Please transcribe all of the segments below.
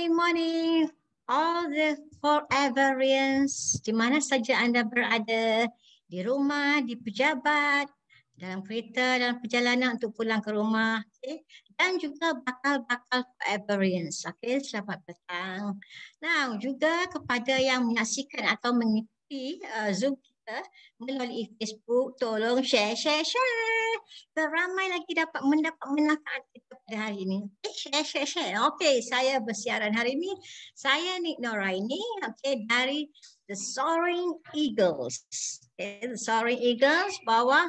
morning, all the foreverians, di mana saja anda berada, di rumah, di pejabat, dalam kereta, dalam perjalanan untuk pulang ke rumah, okay? Dan juga bakal-bakal foreverians, okay? Selamat petang. Nah, juga kepada yang menyaksikan atau mengikuti Zoom kita melalui Facebook, tolong share. Ramai lagi dapat mendapat manfaat kita pada hari ini. Share. Okey, saya bersiaran hari ini. Saya Nik Noraini, dari The Soaring Eagles. The Soaring Eagles bawah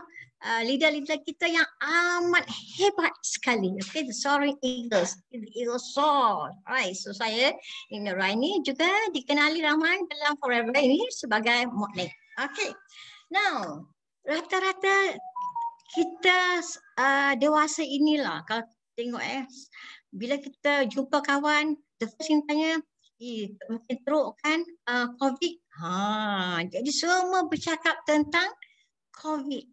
leader-leader kita yang amat hebat sekali. The Soaring Eagles. The Eagles soar. Alright, so saya Nik Noraini juga dikenali ramai dalam Forever ini sebagai Moknek. Okay, now rata-rata kita dewasa inilah kalau tengok bila kita jumpa kawan, the first thing tanya, mungkin teruk kan COVID. Jadi semua bercakap tentang COVID.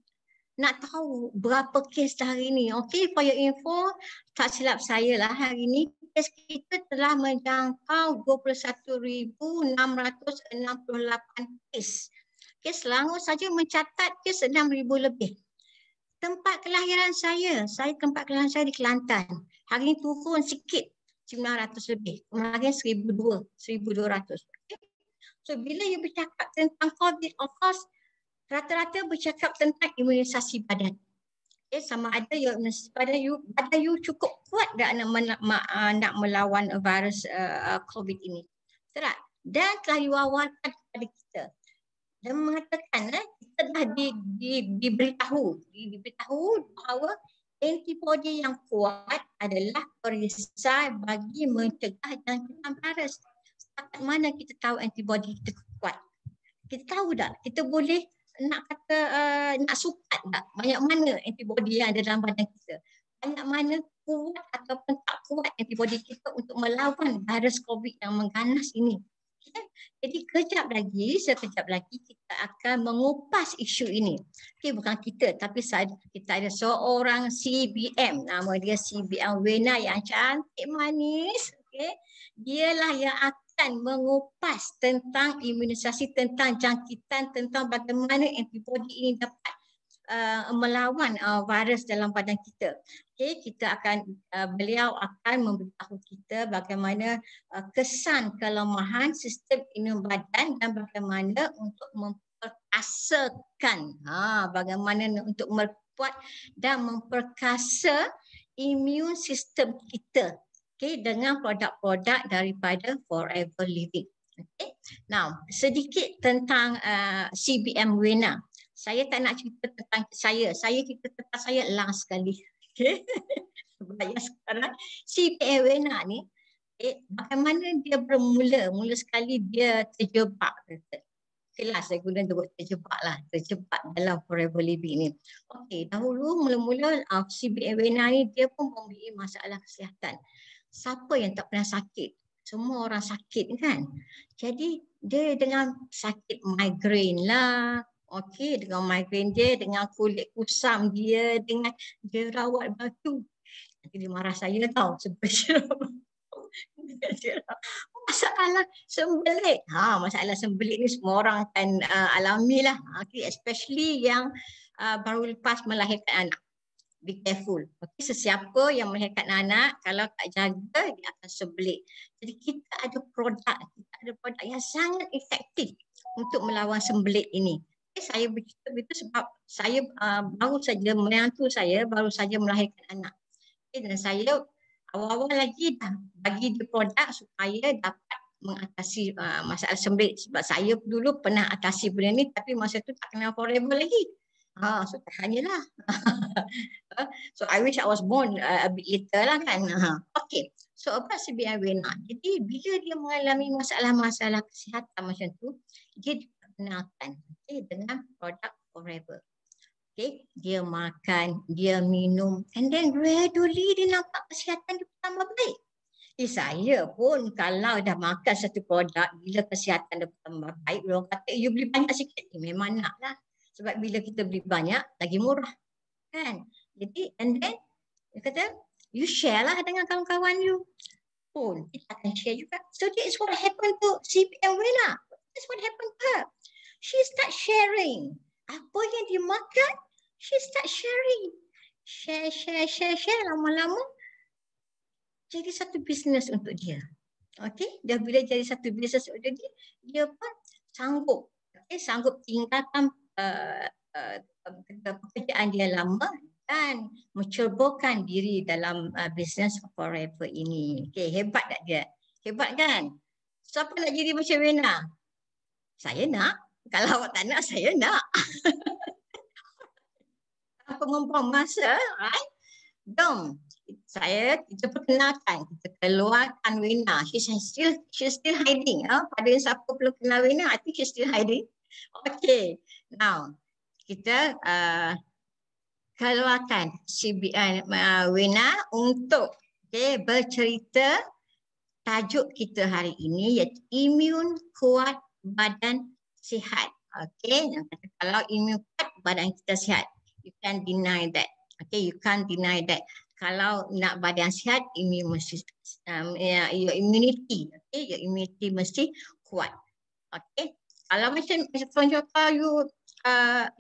Nak tahu berapa kes hari ini. Okay, for your info, tak silap saya lah hari ini kes kita telah menjangkau 21,668 kes. Kes Selangor saja mencatat kes 6,000 lebih. Tempat kelahiran saya tempat kelahiran saya di Kelantan. Hari ini turun sikit, 900 lebih. Kemarin 1,200. Okay. So bila you bercakap tentang COVID, of course, rata-rata bercakap tentang imunisasi badan. Okay, sama ada badan you cukup kuat tak nak melawan virus COVID ini. Betul tak? Dan telah diwawarkan kepada kita. Dan mengatakan kita dah diberitahu bahawa antibodi yang kuat adalah perisai bagi mencegah jangkitan virus. Setakat mana kita tahu antibodi kita kuat? Kita tahu tak? Kita boleh nak sukat tak? Banyak mana antibodi yang ada dalam badan kita? Banyak mana kuat ataupun tak kuat antibodi kita untuk melawan virus COVID yang mengganas ini? Jadi sekejap lagi kita akan mengupas isu ini. Okay, bukan kita tapi kita ada seorang CBM, nama dia CBM Wena yang cantik manis. Okay. Dialah yang akan mengupas tentang imunisasi, tentang jangkitan, tentang bagaimana antibodi ini dapat melawan virus dalam badan kita. Okay, beliau akan memberitahu kita bagaimana kesan kelemahan sistem imun badan dan bagaimana untuk memperkasakan, bagaimana untuk memperkuat dan memperkasa imun sistem kita. Okay, dengan produk-produk daripada Forever Living. Okay. Now, sedikit tentang CBM Wena. Saya tak nak cerita tentang saya cerita tentang saya last sekali. Okay. Sebab sekarang CBM Wena ni, bagaimana dia bermula sekali dia terjebak. Kelas saya guna tu terjebak dalam Forever Living ni. Okey, dahulu mula-mula CBM Wena ni dia pun mempunyai masalah kesihatan. Siapa yang tak pernah sakit? Semua orang sakit kan? Jadi dia dengan sakit migraine lah. Okey, dengan migraine dia, dengan kulit kusam dia, dengan dia rawat batu. Nanti dia marah saya tau sebab masalah sembelit. Masalah sembelit ni semua orang akan alami lah. Okay, especially yang baru lepas melahirkan anak. Be careful. Okay, sesiapa yang melahirkan anak, kalau tak jaga, dia akan sembelit. Jadi kita ada produk yang sangat efektif untuk melawan sembelit ini. Okay, saya bercerita begitu sebab saya menantu saya baru saja melahirkan anak. Okay, dan saya awal-awal lagi dah bagi dia produk supaya dapat mengatasi masalah sembelit. Sebab saya dulu pernah atasi benda ni tapi masa tu tak kenal Forever lagi. So tahanlah. So I wish I was born a bit later lah kan. Okay. So about CBM Wena. Jadi bila dia mengalami masalah-masalah kesihatan macam tu, dia diperkenalkan dengan produk Forever. Okay. Dia makan, dia minum, and then gradually dia nampak kesihatan dia tambah baik. Saya pun kalau dah makan satu produk, bila kesihatan dia tambah baik, orang kata you beli banyak sikit, memang nak lah. Sebab bila kita beli banyak, lagi murah. Kan? Jadi, and then, dia kata, you share lah dengan kawan-kawan you. pun kita akan share juga. So that is what happened to CBM Wena. That's what happened to her. She start sharing. Apa yang dia makan, she start sharing. Share. Lama-lama jadi satu bisnes untuk dia. Okay, dah bila jadi satu bisnes untuk dia, dia pun sanggup. Okay, sanggup tinggalkan pekerjaan dia lama dan menceburkan diri dalam bisnes Forever ini. Okay, hebat tak dia? Hebat kan? Siapa nak jadi macam Wena? Saya nak. Kalau awak tak nak, saya nak. Apa membuang masa, right? Jom, kita perkenalkan, kita keluarkan Wena. She's still hiding. Pada siapa belum kenal Wena, I think she's still hiding. Okay, now kita keluarkan Wena untuk bercerita. Tajuk kita hari ini iaitu imun kuat, badan sihat. Okay, kalau imun kuat, badan kita sihat. You can't deny that. Okay, you can't deny that. Kalau nak badan sihat, imun mesti, your immunity, okay, your immunity mesti kuat. Okay, kalau macam contoh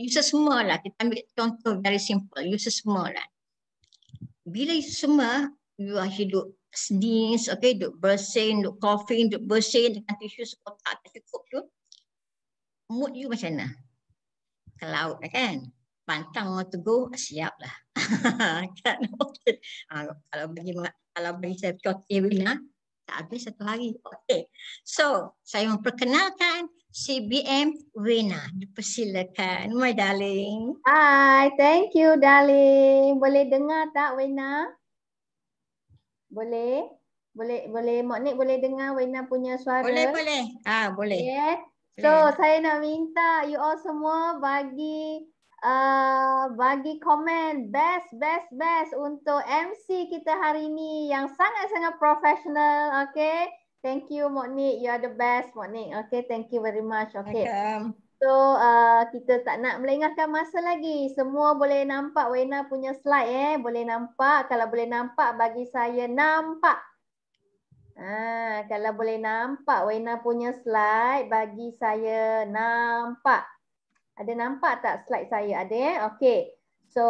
you semua lah, kita ambil contoh very simple, you semua lah. Bila you semua, you hidup sneeze, okay, duk bersin, duk coughing, duk bersin dengan tisu sekotak tak cukup tu, mood you macam mana? Kalau kan, pantang mau to go, siap lah. Kan? Okay. Kalau bagi saya okay, Wena, tak habis satu hari. Okay, so saya memperkenalkan CBM Wena. Dipersilakan, my darling. Hi, thank you darling. Boleh dengar tak Wena? Boleh? Boleh Mak Nik boleh dengar Wena punya suara? Boleh. Boleh. Yeah. So, saya nak minta you all semua bagi komen best untuk MC kita hari ini yang sangat-sangat profesional. Okay. Thank you Mak Nik. You are the best Mak Nik. Okay, thank you very much. Okay. So, kita tak nak melengahkan masa lagi. Semua boleh nampak Wena punya slide boleh nampak. Kalau boleh nampak bagi saya nampak. Kalau boleh nampak Wena punya slide bagi saya nampak. Ada nampak tak slide saya? Ada Okay. So,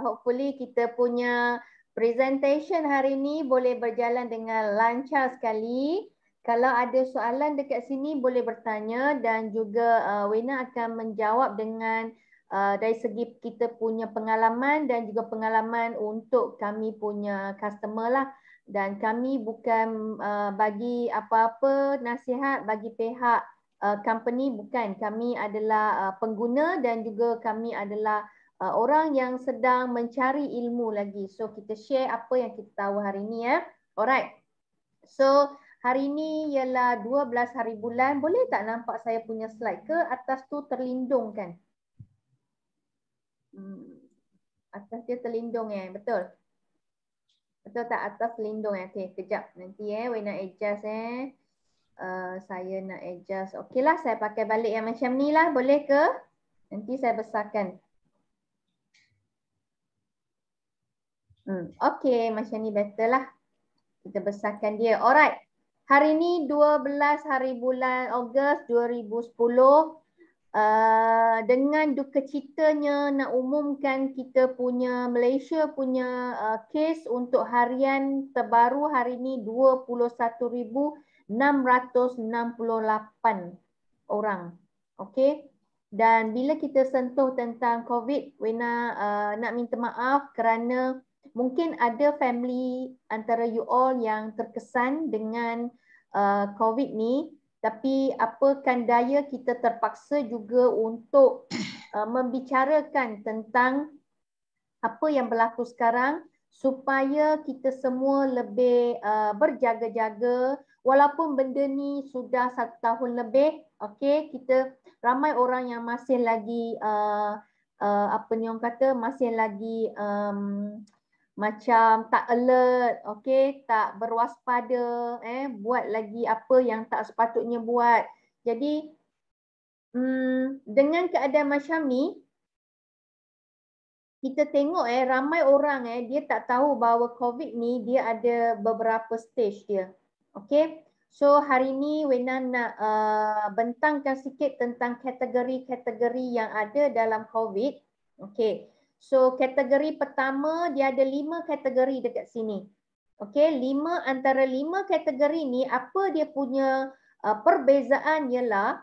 hopefully kita punya presentation hari ini boleh berjalan dengan lancar sekali. Kalau ada soalan dekat sini boleh bertanya dan juga Wena akan menjawab dengan dari segi kita punya pengalaman dan juga pengalaman untuk kami punya customer lah. Dan kami bukan bagi apa-apa nasihat bagi pihak company, bukan. Kami adalah pengguna dan juga kami adalah orang yang sedang mencari ilmu lagi. So kita share apa yang kita tahu hari ini ya. Alright. So hari ini ialah 12 hari bulan. Boleh tak nampak saya punya slide ke? Atas tu terlindung kan? Atas dia terlindung betul? Betul tak atas terlindung Okay, kejap nanti Wena adjust saya nak adjust. Okey lah, saya pakai balik yang macam ni lah. Boleh ke? Nanti saya besarkan. Okey, macam ni better lah. Kita besarkan dia. Alright. Hari ni 12 hari bulan Ogos 2010. Dengan duka citanya nak umumkan kita punya Malaysia punya kes untuk harian terbaru hari ni 21,668 orang. Okey. Dan bila kita sentuh tentang COVID, Wena nak minta maaf kerana mungkin ada family antara you all yang terkesan dengan COVID ni, tapi apakan daya kita terpaksa juga untuk membicarakan tentang apa yang berlaku sekarang supaya kita semua lebih berjaga-jaga walaupun benda ni sudah 1 tahun lebih. Okey, kita ramai orang yang masih lagi apa ni orang kata masih lagi macam tak alert, okey, tak berwaspada, buat lagi apa yang tak sepatutnya buat. Jadi dengan keadaan macam ni, kita tengok ramai orang dia tak tahu bahawa COVID ni dia ada beberapa stage dia. Okey. So hari ni Wena nak bentangkan sikit tentang kategori-kategori yang ada dalam COVID. Okey. So kategori pertama dia ada 5 kategori dekat sini. Okey, antara 5 kategori ni apa dia punya perbezaan ialah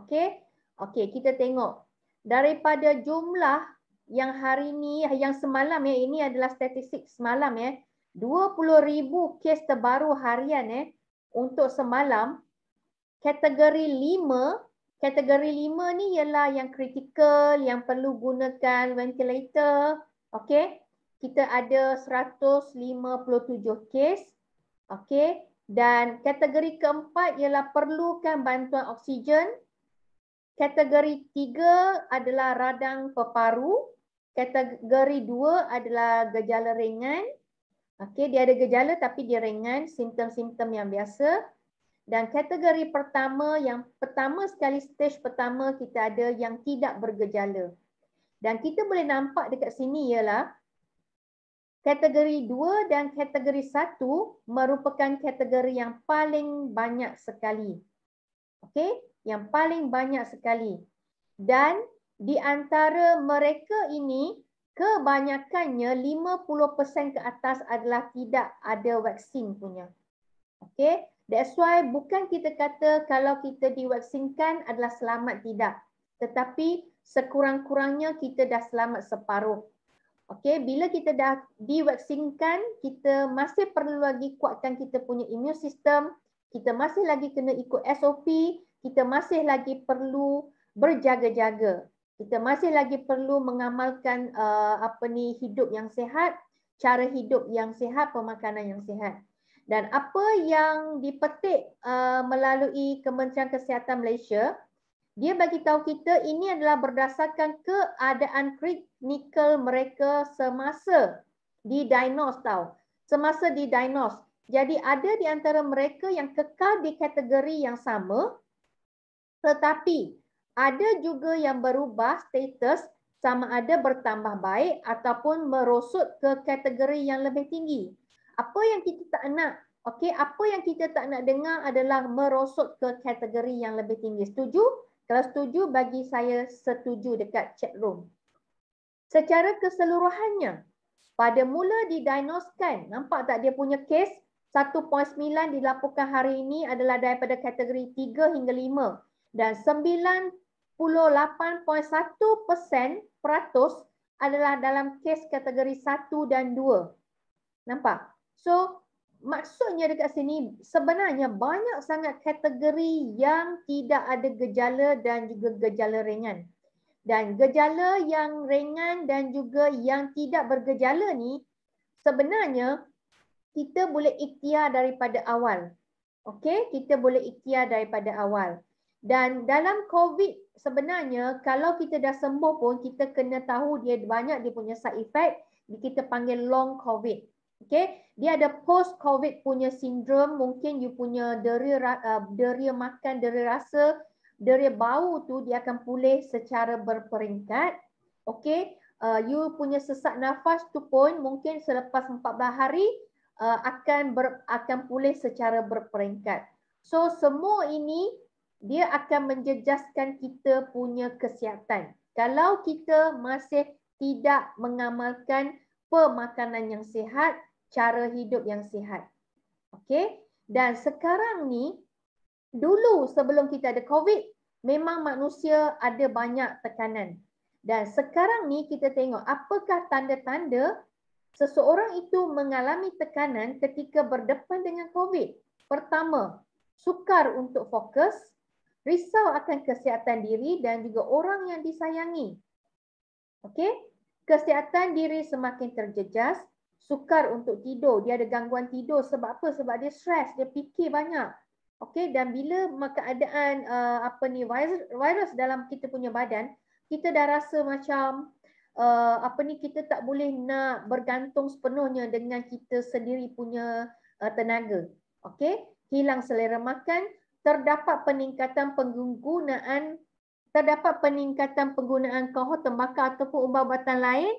okey. Okey, kita tengok daripada jumlah yang hari ni yang semalam ini adalah statistik semalam 20,000 kes terbaru harian untuk semalam. Kategori 5 ni ialah yang kritikal, yang perlu gunakan ventilator. Okey. Kita ada 157 kes. Okey. Dan kategori keempat ialah perlukan bantuan oksigen. Kategori 3 adalah radang peparu. Kategori 2 adalah gejala ringan. Okey, dia ada gejala tapi dia ringan, simptom-simptom yang biasa. Dan kategori pertama, yang pertama sekali stage pertama kita ada yang tidak bergejala. Dan kita boleh nampak dekat sini ialah kategori 2 dan kategori 1 merupakan kategori yang paling banyak sekali. Okey, yang paling banyak sekali. Dan di antara mereka ini, kebanyakannya 50% ke atas adalah tidak ada vaksin punya. Okey, that's why bukan kita kata kalau kita divaksinkan adalah selamat, tidak. Tetapi sekurang-kurangnya kita dah selamat separuh. Okey, bila kita dah divaksinkan, kita masih perlu lagi kuatkan kita punya immune system, kita masih lagi kena ikut SOP, kita masih lagi perlu berjaga-jaga. Kita masih lagi perlu mengamalkan hidup yang sihat, cara hidup yang sihat, pemakanan yang sihat. Dan apa yang dipetik melalui Kementerian Kesihatan Malaysia, dia bagi tahu kita ini adalah berdasarkan keadaan klinikal mereka semasa didiagnose tau. Semasa didiagnose. Jadi ada di antara mereka yang kekal di kategori yang sama, tetapi ada juga yang berubah status sama ada bertambah baik ataupun merosot ke kategori yang lebih tinggi. Apa yang kita tak nak? Okey, apa yang kita tak nak dengar adalah merosot ke kategori yang lebih tinggi. Setuju? Kalau setuju, bagi saya setuju dekat chat room. Secara keseluruhannya, pada mula didiagnoskan, nampak tak dia punya kes 1.9 dilaporkan hari ini adalah daripada kategori 3 hingga 5 dan 98.1% adalah dalam kes kategori 1 dan 2. Nampak? So, maksudnya dekat sini sebenarnya banyak sangat kategori yang tidak ada gejala dan juga gejala ringan. Dan gejala yang ringan dan juga yang tidak bergejala ni sebenarnya kita boleh ikhtiar daripada awal. Okey, kita boleh ikhtiar daripada awal. Dan dalam COVID sebenarnya kalau kita dah sembuh pun kita kena tahu dia banyak dia punya side effect, kita panggil long COVID. Okey, dia ada post COVID punya sindrom, mungkin you punya deria makan, deria rasa, deria bau tu dia akan pulih secara berperingkat. Okey, you punya sesak nafas tu pun mungkin selepas 14 hari akan pulih secara berperingkat. So semua ini dia akan menjejaskan kita punya kesihatan. Kalau kita masih tidak mengamalkan pemakanan yang sihat, cara hidup yang sihat. Okey? Dan sekarang ni, dulu sebelum kita ada COVID, memang manusia ada banyak tekanan. Dan sekarang ni kita tengok apakah tanda-tanda seseorang itu mengalami tekanan ketika berdepan dengan COVID. Pertama, sukar untuk fokus, risau akan kesihatan diri dan juga orang yang disayangi. Okey? Kesihatan diri semakin terjejas, sukar untuk tidur, dia ada gangguan tidur sebab apa? Sebab dia stres, dia fikir banyak. Okey, dan bila keadaan virus dalam kita punya badan, kita dah rasa macam kita tak boleh nak bergantung sepenuhnya dengan kita sendiri punya tenaga. Okey, hilang selera makan, terdapat peningkatan penggunaan kohor tembakau ataupun ubat-ubatan lain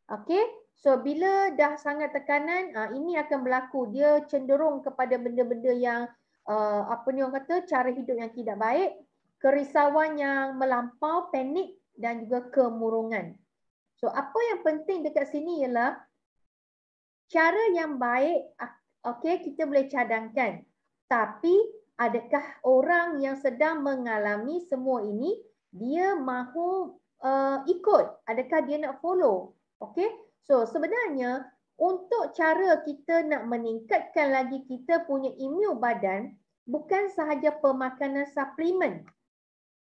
Okey. So bila dah sangat tekanan, ini akan berlaku. Dia cenderung kepada benda-benda yang apa ni orang kata, cara hidup yang tidak baik, kerisauan yang melampau, panik dan juga kemurungan. So apa yang penting dekat sini ialah cara yang baik, okey, kita boleh cadangkan. Tapi adakah orang yang sedang mengalami semua ini, dia mahu ikut? Adakah dia nak follow? Okey. So sebenarnya untuk cara kita nak meningkatkan lagi kita punya imun badan, bukan sahaja pemakanan suplemen.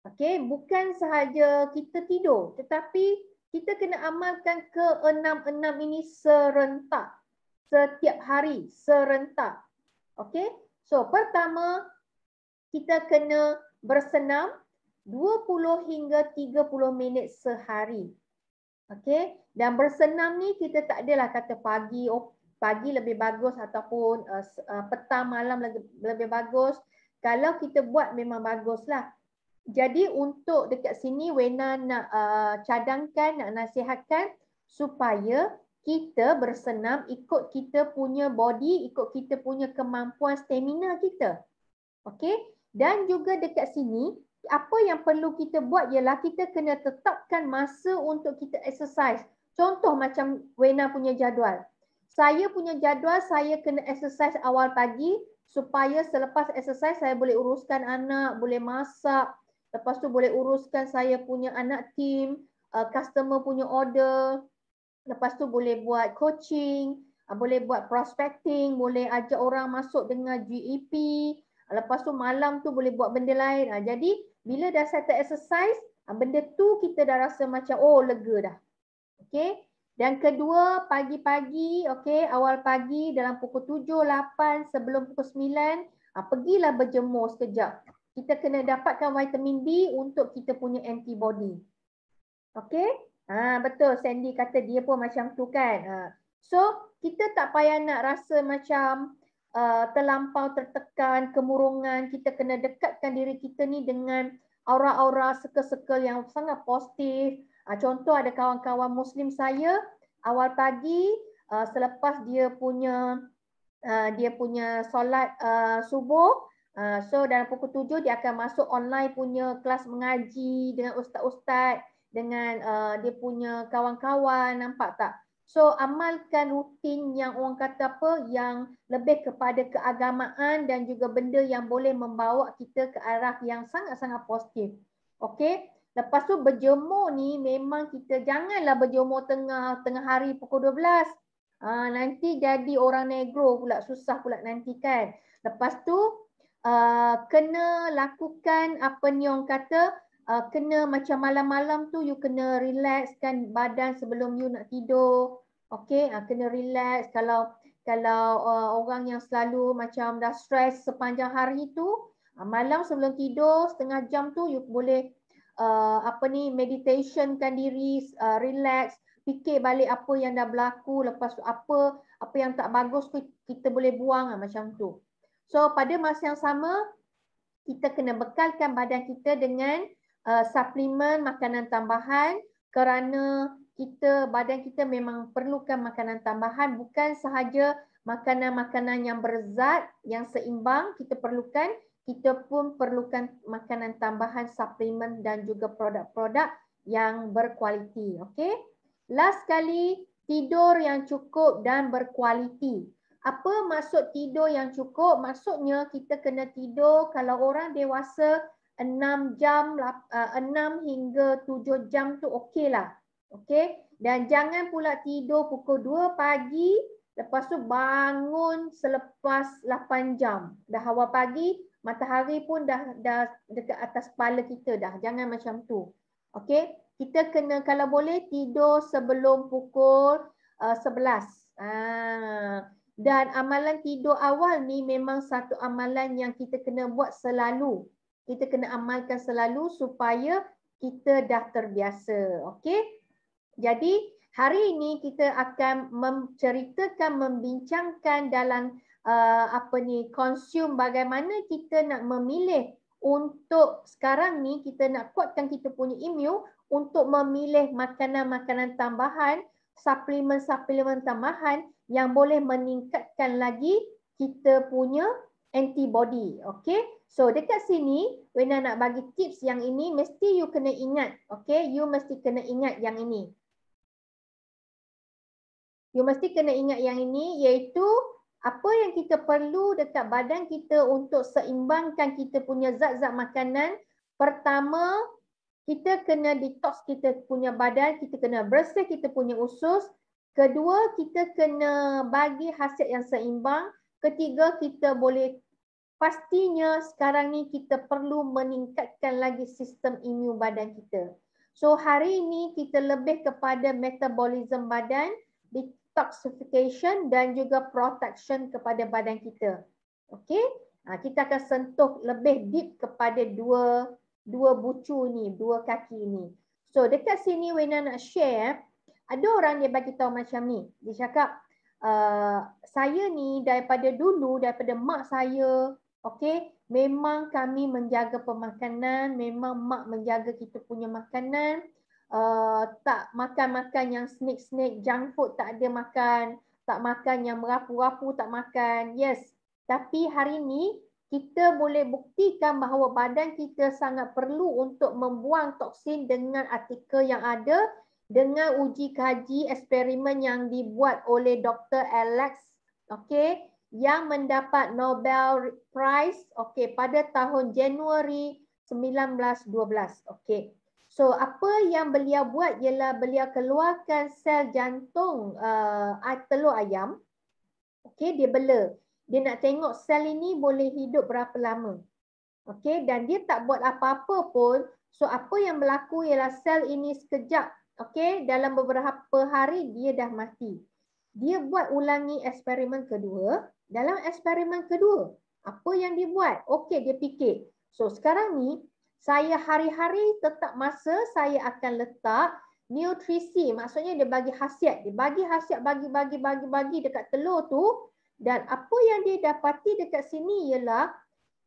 Okey, bukan sahaja kita tidur, tetapi kita kena amalkan ke-6 ini serentak. Setiap hari serentak. Okey. So pertama kita kena bersenam 20 hingga 30 minit sehari. Okey. Dan bersenam ni kita tak adalah kata pagi, pagi lebih bagus ataupun petang malam lebih bagus. Kalau kita buat memang baguslah. Jadi untuk dekat sini Wena nak cadangkan, nak nasihatkan supaya kita bersenam ikut kita punya body, ikut kita punya kemampuan stamina kita. Okey? Dan juga dekat sini, apa yang perlu kita buat ialah kita kena tetapkan masa untuk kita exercise. Contoh macam Wena punya jadual. Saya punya jadual, saya kena exercise awal pagi supaya selepas exercise saya boleh uruskan anak, boleh masak. Lepas tu boleh uruskan saya punya anak team, customer punya order. Lepas tu boleh buat coaching, boleh buat prospecting, boleh ajak orang masuk dengan GEP. Lepas tu malam tu boleh buat benda lain. Jadi bila dah settle exercise, benda tu kita dah rasa macam lega dah. Okey. Dan kedua, pagi-pagi, okey, awal pagi dalam pukul 7, 8 sebelum pukul 9, pergilah berjemur sekejap. Kita kena dapatkan vitamin D untuk kita punya antibody. Okey? Betul, Sandy kata dia pun macam tu kan. So, kita tak payah nak rasa macam terlampau tertekan, kemurungan. Kita kena dekatkan diri kita ni dengan aura-aura circle-circle yang sangat positif. Contoh ada kawan-kawan Muslim saya, awal pagi selepas dia punya solat subuh, so dalam pukul 7 dia akan masuk online punya kelas mengaji dengan ustaz-ustaz, dengan dia punya kawan-kawan, nampak tak? So amalkan rutin yang orang kata apa, yang lebih kepada keagamaan dan juga benda yang boleh membawa kita ke arah yang sangat-sangat positif. Okey? Lepas tu berjemur ni memang kita janganlah berjemur tengah hari pukul 12. Nanti jadi orang negro pula, susah pula nanti kan. Lepas tu kena lakukan apa ni orang kata, kena macam malam-malam tu you kena relaxkan badan sebelum you nak tidur. Okey, kena relax. Kalau orang yang selalu macam dah stress sepanjang hari tu, malam sebelum tidur setengah jam tu you boleh meditationkan diri, relax, fikir balik apa yang dah berlaku, lepas tu apa yang tak bagus kita boleh buang macam tu. So pada masa yang sama kita kena bekalkan badan kita dengan suplemen makanan tambahan, kerana badan kita memang perlukan makanan tambahan, bukan sahaja makanan-makanan yang berzat, yang seimbang kita perlukan, kita pun perlukan makanan tambahan, suplemen dan juga produk-produk yang berkualiti. Okey? Last sekali, tidur yang cukup dan berkualiti. Apa maksud tidur yang cukup? Maksudnya kita kena tidur, kalau orang dewasa 6 hingga 7 jam tu okeylah. Okey? Dan jangan pula tidur pukul 2 pagi, lepas tu bangun selepas 8 jam. Dah awal pagi, matahari pun dah dekat atas kepala kita dah. Jangan macam tu. Okey? Kita kena kalau boleh tidur sebelum pukul 11. Dan amalan tidur awal ni memang satu amalan yang kita kena buat selalu. Kita kena amalkan selalu supaya kita dah terbiasa. Okey? Jadi hari ini kita akan membincangkan dalam consume, bagaimana kita nak memilih untuk sekarang ni kita nak kuatkan kita punya imun untuk memilih makanan-makanan tambahan suplemen-suplemen tambahan yang boleh meningkatkan lagi kita punya antibody. Okay. So dekat sini, Wena nak bagi tips yang ini, mesti you kena ingat. Okay. You mesti kena ingat yang ini. You mesti kena ingat yang ini, iaitu apa yang kita perlu dekat badan kita untuk seimbangkan kita punya zat-zat makanan. Pertama, kita kena detox kita punya badan, kita kena bersih kita punya usus. Kedua, kita kena bagi khasiat yang seimbang. Ketiga, kita boleh pastinya sekarang ni kita perlu meningkatkan lagi sistem imun badan kita. So hari ini kita lebih kepada metabolism badan, detoxification dan juga protection kepada badan kita. Okey? Kita akan sentuh lebih deep kepada dua bucu ni, dua kaki ni. So dekat sini Wena nak share, ada orang dia bagi tahu macam ni. Dia cakap, saya ni daripada dulu, daripada mak saya, okey, memang kami menjaga pemakanan, memang mak menjaga kita punya makanan, tak makan-makan yang snack-snack, junk food tak ada makan, tak makan yang merapu-rapu tak makan. Yes, tapi hari ni kita boleh buktikan bahawa badan kita sangat perlu untuk membuang toksin dengan artikel yang ada, dengan uji kaji eksperimen yang dibuat oleh Dr. Alex, okey, yang mendapat Nobel Prize, okey, pada tahun Januari 1912. Okey. So apa yang beliau buat ialah beliau keluarkan sel jantung telur ayam. Okey, dia bela. Dia nak tengok sel ini boleh hidup berapa lama. Okey, dan dia tak buat apa-apa pun. So apa yang berlaku ialah sel ini sekejap, okey, dalam beberapa hari dia dah mati. Dia buat ulangi eksperimen kedua. Dalam eksperimen kedua, apa yang dia buat? Okey, dia fikir. So sekarang ni saya hari-hari tetap masa saya akan letak nutrisi, maksudnya dia bagi khasiat. Dia bagi khasiat bagi dekat telur tu. Dan apa yang dia dapati dekat sini ialah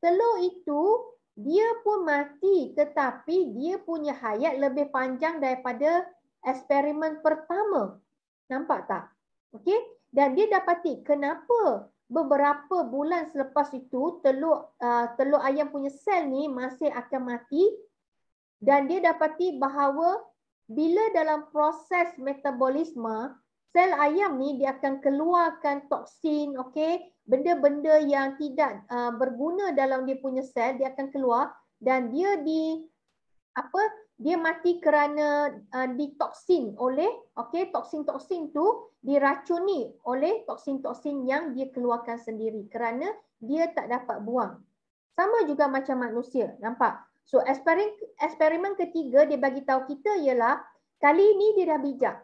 telur itu dia pun mati tetapi dia punya hayat lebih panjang daripada eksperimen pertama. Nampak tak? Okey? Dan dia dapati kenapa beberapa bulan selepas itu telur ayam punya sel ni masih akan mati, dan dia dapati bahawa bila dalam proses metabolisme sel ayam ni dia akan keluarkan toksin, okey, benda-benda yang tidak berguna dalam dia punya sel dia akan keluar, dan dia dia mati kerana ditoksin oleh, okey, toksin-toksin tu diracuni oleh toksin-toksin yang dia keluarkan sendiri kerana dia tak dapat buang. Sama juga macam manusia, nampak? So eksperimen ketiga dia bagi tahu kita ialah kali ini dia dah bijak.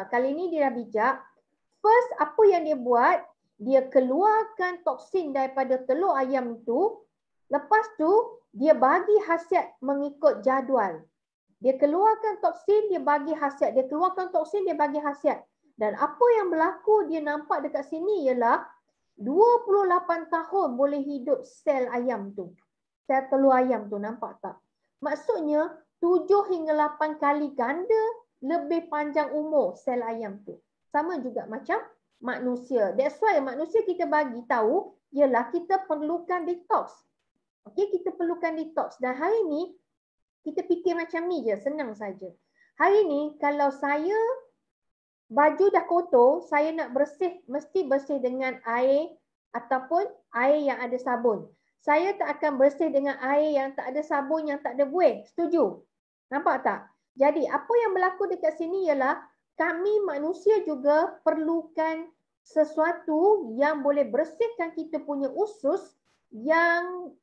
Kali ini dia dah bijak. First, apa yang dia buat? Dia keluarkan toksin daripada telur ayam itu. Lepas tu, dia bagi khasiat mengikut jadual. Dia keluarkan toksin, dia bagi khasiat. Dia keluarkan toksin, dia bagi khasiat. Dan apa yang berlaku dia nampak dekat sini ialah 28 tahun boleh hidup sel ayam tu. Sel telur ayam tu, nampak tak? Maksudnya, 7 hingga 8 kali ganda lebih panjang umur sel ayam tu. Sama juga macam manusia. That's why manusia kita bagi tahu ialah kita perlukan detox. Okey, kita perlukan detox. Dan hari ni kita fikir macam ni je, senang saja. Hari ni kalau saya baju dah kotor, saya nak bersih, mesti bersih dengan air ataupun air yang ada sabun. Saya tak akan bersih dengan air yang tak ada sabun, yang tak ada buih. Setuju? Nampak tak? Jadi apa yang berlaku dekat sini ialah kami manusia juga perlukan sesuatu yang boleh bersihkan kita punya usus yang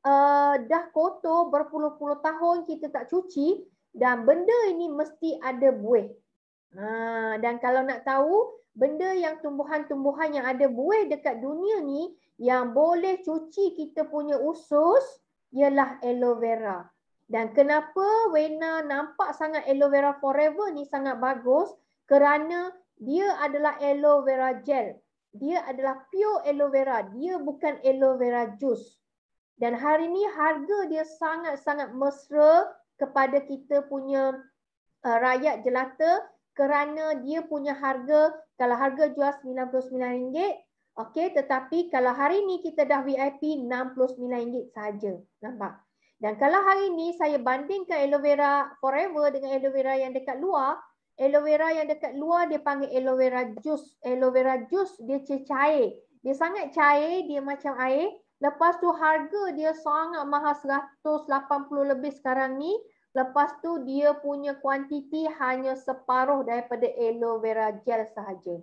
dah kotor berpuluh-puluh tahun kita tak cuci, dan benda ini mesti ada buih. Dan kalau nak tahu benda yang tumbuhan-tumbuhan yang ada buih dekat dunia ni yang boleh cuci kita punya usus ialah aloe vera. Dan kenapa Wena nampak sangat aloe vera forever ni sangat bagus? Kerana dia adalah aloe vera gel. Dia adalah pure aloe vera. Dia bukan aloe vera juice. Dan hari ni harga dia sangat-sangat mesra kepada kita punya rakyat jelata. kerana dia punya harga, kalau harga jual RM99, okey, tetapi kalau hari ni kita dah VIP RM69 saja. Nampak? Dan kalau hari ni saya bandingkan aloe vera forever dengan aloe vera yang dekat luar, aloe vera yang dekat luar dia panggil aloe vera juice. Aloe vera juice dia cair. Dia sangat cair, dia macam air. Lepas tu harga dia sangat mahal, 180 lebih sekarang ni. Lepas tu dia punya kuantiti hanya separuh daripada aloe vera gel sahaja.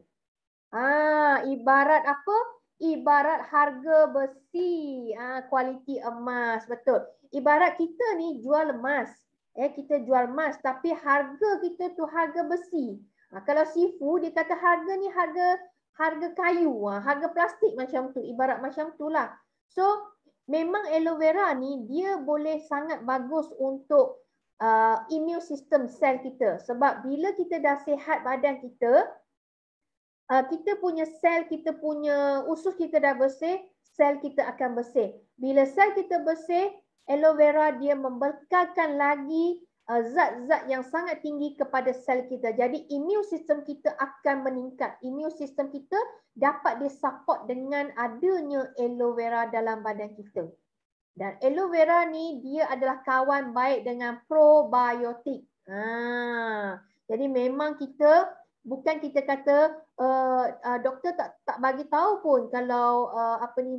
Ibarat apa? Ibarat harga besi, kualiti emas, betul. Ibarat kita ni jual emas, kita jual emas tapi harga kita tu harga besi. Kalau sifu dia kata harga ni harga kayu, harga plastik macam tu, ibarat macam tu lah. So memang aloe vera ni dia boleh sangat bagus untuk immune system sel kita, sebab bila kita dah sihat badan kita, kita punya sel, kita punya usus kita dah bersih, sel kita akan bersih. Bila sel kita bersih, aloe vera dia membekalkan lagi zat-zat yang sangat tinggi kepada sel kita. Jadi immune system kita akan meningkat. Immune system kita dapat disupport dengan adanya aloe vera dalam badan kita. Dan aloe vera ni dia adalah kawan baik dengan probiotik. Jadi memang kita, bukan kita kata doktor tak bagi tahu pun kalau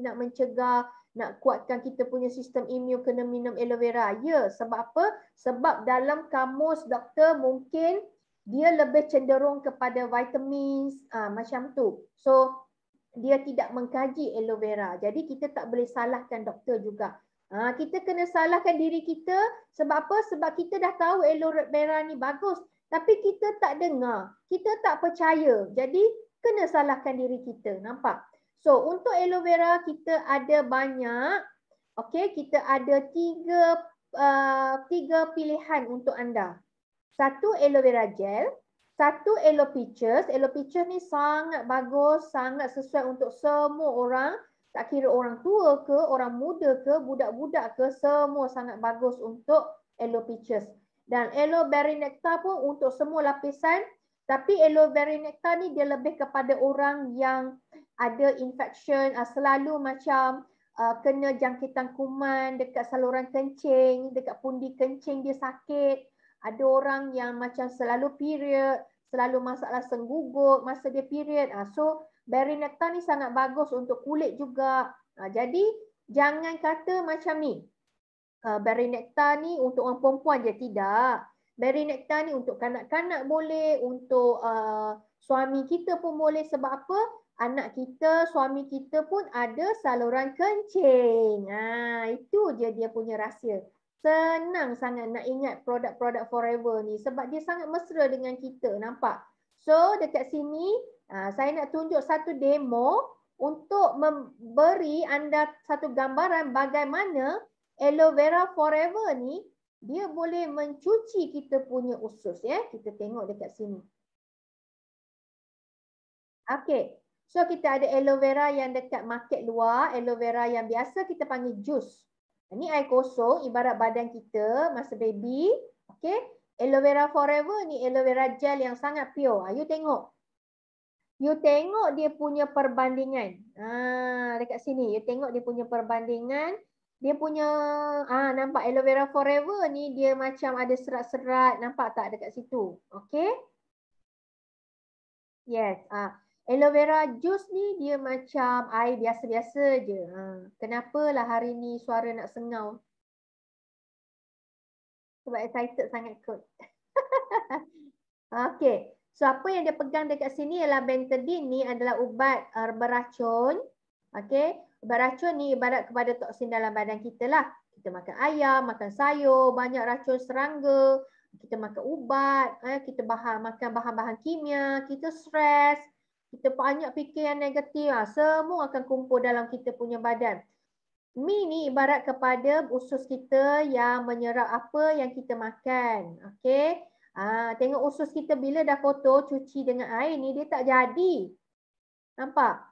nak mencegah, nak kuatkan kita punya sistem imun kena minum aloe vera. Ya, sebab apa? Sebab dalam kamus doktor mungkin dia lebih cenderung kepada vitamin macam tu. So dia tidak mengkaji aloe vera. Jadi kita tak boleh salahkan doktor juga. Kita kena salahkan diri kita. Sebab apa? Sebab kita dah tahu aloe vera ni bagus, tapi kita tak dengar, kita tak percaya. Jadi kena salahkan diri kita. Nampak? So untuk aloe vera kita ada banyak. Okey, kita ada tiga pilihan untuk anda. Satu aloe vera gel, satu aloe peaches. Aloe peaches ni sangat bagus, sangat sesuai untuk semua orang. Tak kira orang tua ke, orang muda ke, budak-budak ke, semua sangat bagus untuk aloe peaches. Dan aloe berry nectar pun untuk semua lapisan. Tapi aloe berry nectar ni dia lebih kepada orang yang ada infection, selalu macam kena jangkitan kuman dekat saluran kencing, dekat pundi kencing dia sakit. Ada orang yang macam selalu period, selalu masalah senggugut masa dia period. So berry nectar ni sangat bagus untuk kulit juga. Jadi jangan kata macam ni, berry nectar ni untuk orang perempuan je, tidak. Berry nectar ni untuk kanak-kanak boleh, untuk suami kita pun boleh. Sebab apa? Anak kita, suami kita pun ada saluran kencing. Itu je dia punya rahsia. Senang sangat nak ingat produk-produk Forever ni sebab dia sangat mesra dengan kita. Nampak? So dekat sini saya nak tunjuk satu demo untuk memberi anda satu gambaran bagaimana aloe vera Forever ni dia boleh mencuci kita punya usus, ya. Kita tengok dekat sini. Okey. So kita ada aloe vera yang dekat market luar, aloe vera yang biasa kita panggil jus. Ini air kosong ibarat badan kita masa baby. Okey. Aloe vera Forever ni aloe vera gel yang sangat pure. You tengok. You tengok dia punya perbandingan. Dekat sini you tengok dia punya perbandingan. Dia punya, nampak aloe vera Forever ni dia macam ada serat-serat. Nampak tak dekat situ? Okey. Yes. Aloe vera juice ni dia macam air biasa-biasa je. Kenapalah hari ni suara nak sengau? Sebab excited sangat kot. Okey. So apa yang dia pegang dekat sini ialah Bentadine ni adalah ubat beracun. Okey. Ubat racun ni ibarat kepada toksin dalam badan kita lah. Kita makan ayam, makan sayur, banyak racun serangga. Kita makan ubat, kita makan bahan-bahan kimia, kita stres, kita banyak fikir yang negatif. Semua akan kumpul dalam kita punya badan. Mi ni ibarat kepada usus kita yang menyerap apa yang kita makan. Okey. Tengok usus kita bila dah kotor, cuci dengan air ni dia tak jadi. Nampak?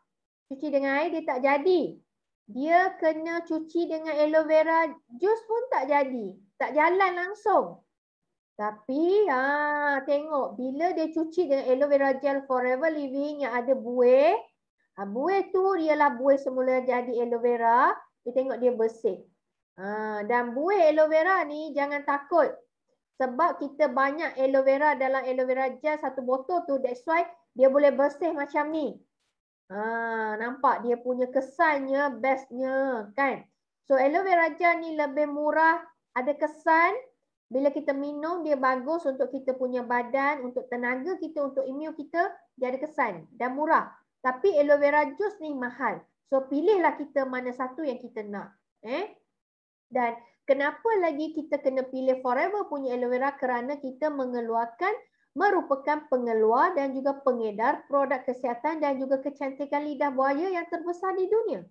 Cuci dengan air dia tak jadi. Dia kena cuci dengan aloe vera juice pun tak jadi. Tak jalan langsung. Tapi tengok bila dia cuci dengan aloe vera gel Forever Living yang ada buih. Buih tu ialah buih semula jadi aloe vera. Dia tengok dia bersih. Dan buih aloe vera ni jangan takut. Sebab kita banyak aloe vera dalam aloe vera gel satu botol tu. That's why dia boleh bersih macam ni. Nampak dia punya kesannya bestnya kan. So aloe vera gel ni lebih murah. Ada kesan. Bila kita minum dia bagus untuk kita punya badan, untuk tenaga kita, untuk imun kita, dia ada kesan dan murah. Tapi aloe vera juice ni mahal. So pilihlah kita mana satu yang kita nak. Dan kenapa lagi kita kena pilih Forever punya aloe vera? Kerana kita merupakan pengeluar dan juga pengedar produk kesihatan dan juga kecantikan lidah buaya yang terbesar di dunia.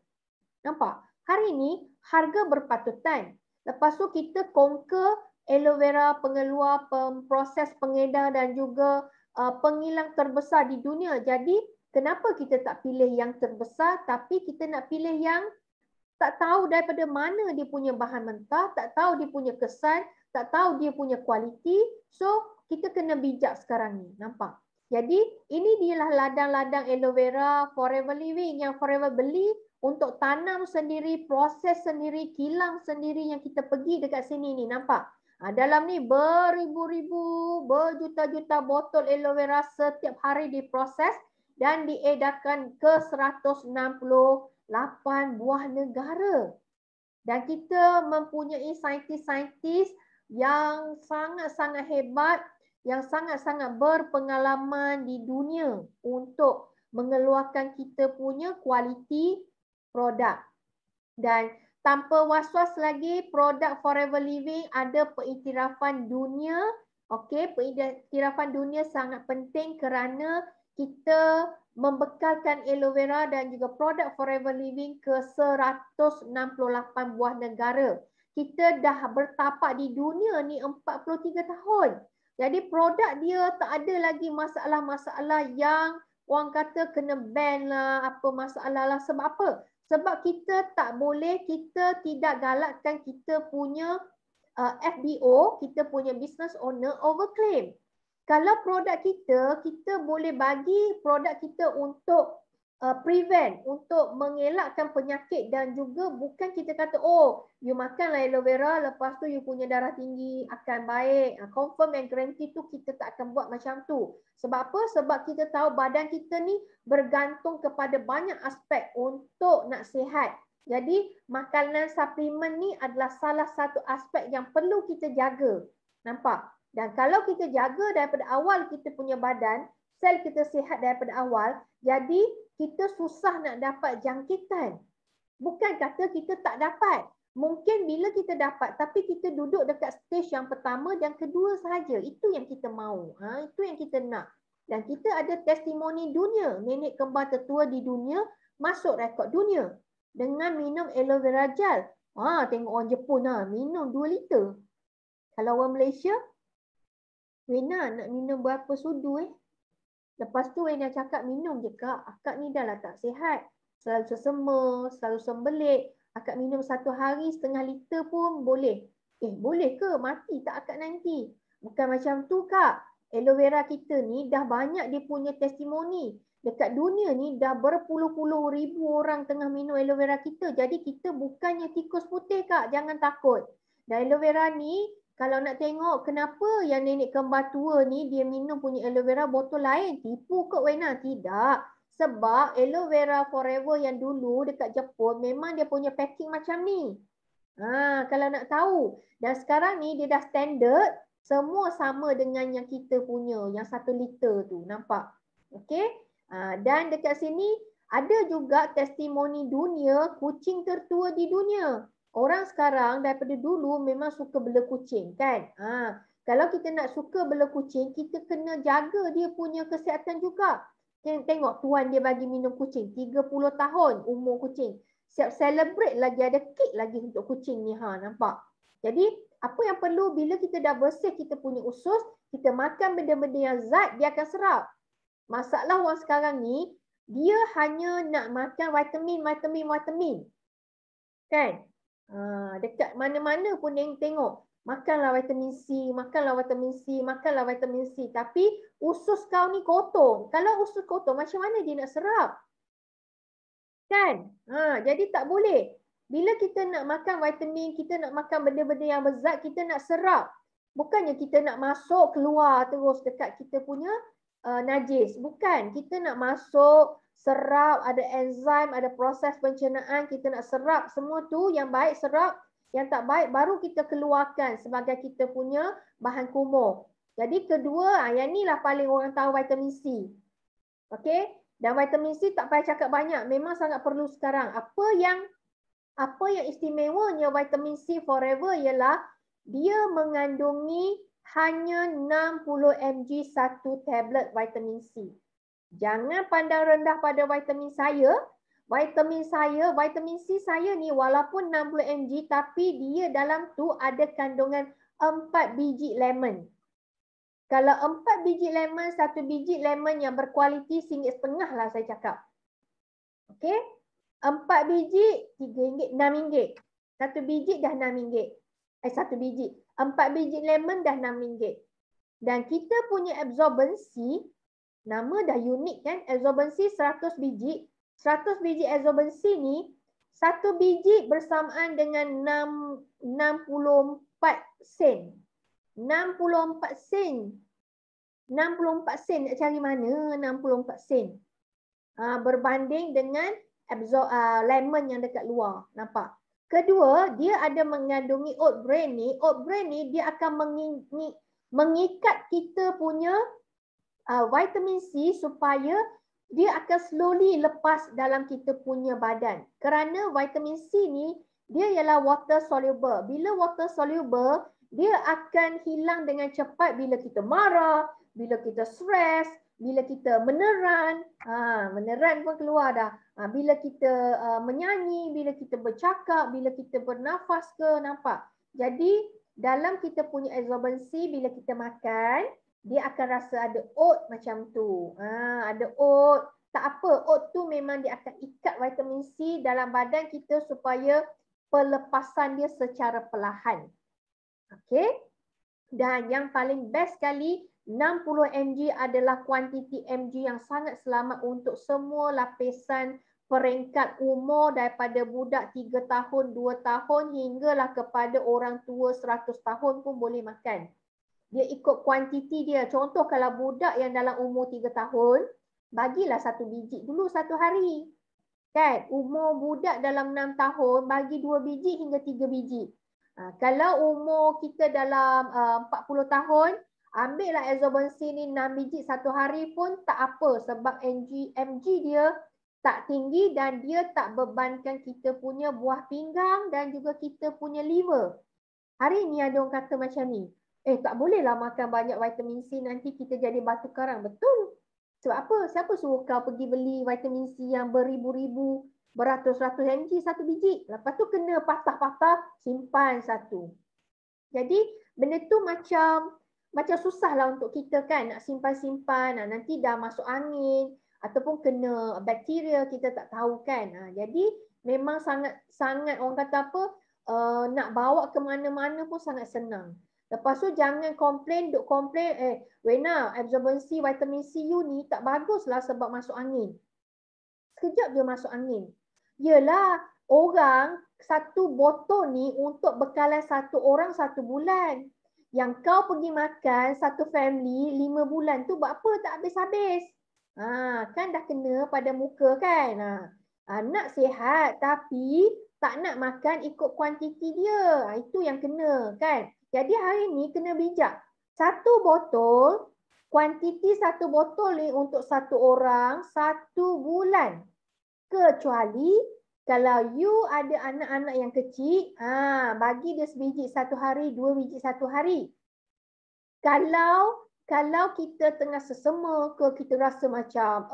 Nampak? Hari ini harga berpatutan. Lepas tu kita conquer aloe vera pengeluar, proses pengedar dan juga pengilang terbesar di dunia. Jadi kenapa kita tak pilih yang terbesar tapi kita nak pilih yang tak tahu daripada mana dia punya bahan mentah, tak tahu dia punya kesan, tak tahu dia punya kualiti. So kita kena bijak sekarang ni. Nampak? Jadi ini dialah ladang-ladang aloe vera Forever Living yang Forever beli untuk tanam sendiri, proses sendiri, kilang sendiri yang kita pergi dekat sini ni. Nampak? Dalam ni beribu-ribu, berjuta-juta botol aloe vera setiap hari diproses dan diedarkan ke 168 buah negara. Dan kita mempunyai saintis-saintis yang sangat-sangat hebat, yang sangat-sangat berpengalaman di dunia untuk mengeluarkan kita punya kualiti produk. Dan tanpa was-was lagi, produk Forever Living ada pengiktirafan dunia. Okey, pengiktirafan dunia sangat penting kerana kita membekalkan aloe vera dan juga produk Forever Living ke 168 buah negara. Kita dah bertapak di dunia ni 43 tahun. Jadi produk dia tak ada lagi masalah-masalah yang orang kata kena ban lah, apa masalah lah. Sebab apa? Sebab kita tak boleh, kita tidak galakkan kita punya FBO, kita punya business owner overclaim. Kalau produk kita, kita boleh bagi produk kita untuk prevent, untuk mengelakkan penyakit dan juga bukan kita kata, oh, you makanlah aloe vera, lepas tu you punya darah tinggi akan baik. Confirm and guarantee tu kita tak akan buat macam tu. Sebab apa? Sebab kita tahu badan kita ni bergantung kepada banyak aspek untuk nak sihat. Jadi, makanan suplemen ni adalah salah satu aspek yang perlu kita jaga. Nampak? Dan kalau kita jaga daripada awal kita punya badan, sel kita sihat daripada awal, jadi kita susah nak dapat jangkitan. Bukan kata kita tak dapat. Mungkin bila kita dapat, tapi kita duduk dekat stage yang pertama dan kedua sahaja. Itu yang kita mahu. Itu yang kita nak. Dan kita ada testimoni dunia. Nenek kembar tertua di dunia masuk rekod dunia. Dengan minum aloe vera gel. Tengok orang Jepun minum 2 liter. Kalau orang Malaysia, Wena nak minum berapa sudu Lepas tu Wena cakap minum je kak. Akak ni dah lah tak sihat. Selalu sesama, selalu sembelit. Akak minum 1 hari 1/2 liter pun boleh. Boleh ke? Mati tak akak nanti? Bukan macam tu kak. Aloe vera kita ni dah banyak dia punya testimoni. Dekat dunia ni dah berpuluh-puluh ribu orang tengah minum aloe vera kita. Jadi kita bukannya tikus putih kak. Jangan takut. Dan aloe vera ni, kalau nak tengok kenapa yang nenek kembar tua ni dia minum punya aloe vera botol lain. Tipu kot Wena? Tidak. Sebab aloe vera Forever yang dulu dekat Jepun memang dia punya packing macam ni. Kalau nak tahu. Dan sekarang ni dia dah standard. Semua sama dengan yang kita punya. Yang 1 liter tu. Nampak? Okey. Dan dekat sini ada juga testimoni dunia kucing tertua di dunia. Orang sekarang daripada dulu memang suka bela kucing kan. Kalau kita nak suka bela kucing, kita kena jaga dia punya kesihatan juga. Tengok tuan dia bagi minum kucing. 30 tahun umur kucing. Siap celebrate lagi, ada kek lagi untuk kucing ni. Nampak? Jadi apa yang perlu bila kita dah bersih kita punya usus, kita makan benda-benda yang zat, dia akan serap. Masalah orang sekarang ni, dia hanya nak makan vitamin. Kan? Dekat mana-mana pun yang tengok. makanlah vitamin C, makanlah vitamin C, makanlah vitamin C. Tapi usus kau ni kotor. Kalau usus kotor, macam mana dia nak serap? Kan? Jadi tak boleh. Bila kita nak makan vitamin, kita nak makan benda-benda yang berzat, kita nak serap. Bukannya kita nak masuk, keluar terus dekat kita punya najis. Bukan. Kita nak masuk, serap, ada enzim, ada proses pencernaan, kita nak serap semua tu, yang baik serap, yang tak baik baru kita keluarkan sebagai kita punya bahan kumuh. Jadi kedua, yang ni lah paling orang tahu vitamin C. Okey? Dan vitamin C tak payah cakap banyak, memang sangat perlu sekarang. Apa yang istimewanya vitamin C forever ialah dia mengandungi hanya 60 mg satu tablet vitamin C. Jangan pandang rendah pada vitamin saya. Vitamin C saya ni walaupun 60 mg tapi dia dalam tu ada kandungan 4 biji lemon. Kalau 4 biji lemon, 1 biji lemon yang berkualiti RM1.50 lah saya cakap. Okey? 4 biji RM3, RM6. 1 biji dah RM6. 1 biji. 4 biji lemon dah RM6. Dan kita punya absorbensi, nama dah unik kan? Absorbensi 100 biji. 100 biji absorbensi ni, 1 biji bersamaan dengan 64 sen. 64 sen. 64 sen nak cari mana 64 sen? Berbanding dengan lemon yang dekat luar. Nampak? Kedua, dia ada mengandungi oat bran ni. Oat bran ni dia akan mengikat kita punya vitamin C supaya dia akan slowly lepas dalam kita punya badan. Kerana vitamin C ni dia ialah water soluble. Bila water soluble, dia akan hilang dengan cepat bila kita marah, bila kita stres, bila kita meneran. Meneran pun keluar dah. Bila kita menyanyi, bila kita bercakap, bila kita bernafas ke, nampak? Jadi dalam kita punya absorbensi, bila kita makan, dia akan rasa ada oat macam tu. Ada oat. Tak apa, oat tu memang dia akan ikat vitamin C dalam badan kita supaya pelepasan dia secara perlahan. Okey. Dan yang paling best sekali, 60 mg adalah kuantiti mg yang sangat selamat untuk semua lapisan peringkat umur daripada budak 3 tahun, 2 tahun hinggalah kepada orang tua 100 tahun pun boleh makan. Dia ikut kuantiti dia. Contoh kalau budak yang dalam umur 3 tahun, bagilah 1 biji dulu satu hari. Kan? Umur budak dalam 6 tahun, bagi 2 biji hingga 3 biji. Kalau umur kita dalam 40 tahun, ambillah absorbensi ni 6 biji satu hari pun tak apa sebab mg dia tak tinggi dan dia tak bebankan kita punya buah pinggang dan juga kita punya liver. Hari ni ada orang kata macam ni, tak bolehlah makan banyak vitamin C nanti kita jadi batu karang. Betul. Sebab apa? Siapa suruh kau pergi beli vitamin C yang beribu-ribu, beratus-ratus mg satu biji. Lepas tu kena patah-patah, simpan satu. Jadi benda tu macam susahlah untuk kita kan nak simpan-simpan. Nanti dah masuk angin ataupun kena bakteria, kita tak tahu kan. Jadi memang sangat orang kata apa, nak bawa ke mana-mana pun sangat senang. Lepas tu jangan komplain, Wena, absorbensi vitamin C you ni tak baguslah sebab masuk angin. Sekejap dia masuk angin. Yelah, orang satu botol ni untuk bekalan satu orang 1 bulan. Yang kau pergi makan satu family 5 bulan tu buat apa tak habis-habis. Kan dah kena pada muka kan. Nak sihat tapi tak nak makan ikut kuantiti dia. Itu yang kena kan. Jadi hari ni kena bijak. Satu botol, kuantiti satu botol ni untuk satu orang 1 bulan. Kecuali kalau you ada anak-anak yang kecil, bagi dia sebiji satu hari, 2 biji satu hari. Kalau kita tengah sesama ke, kita rasa macam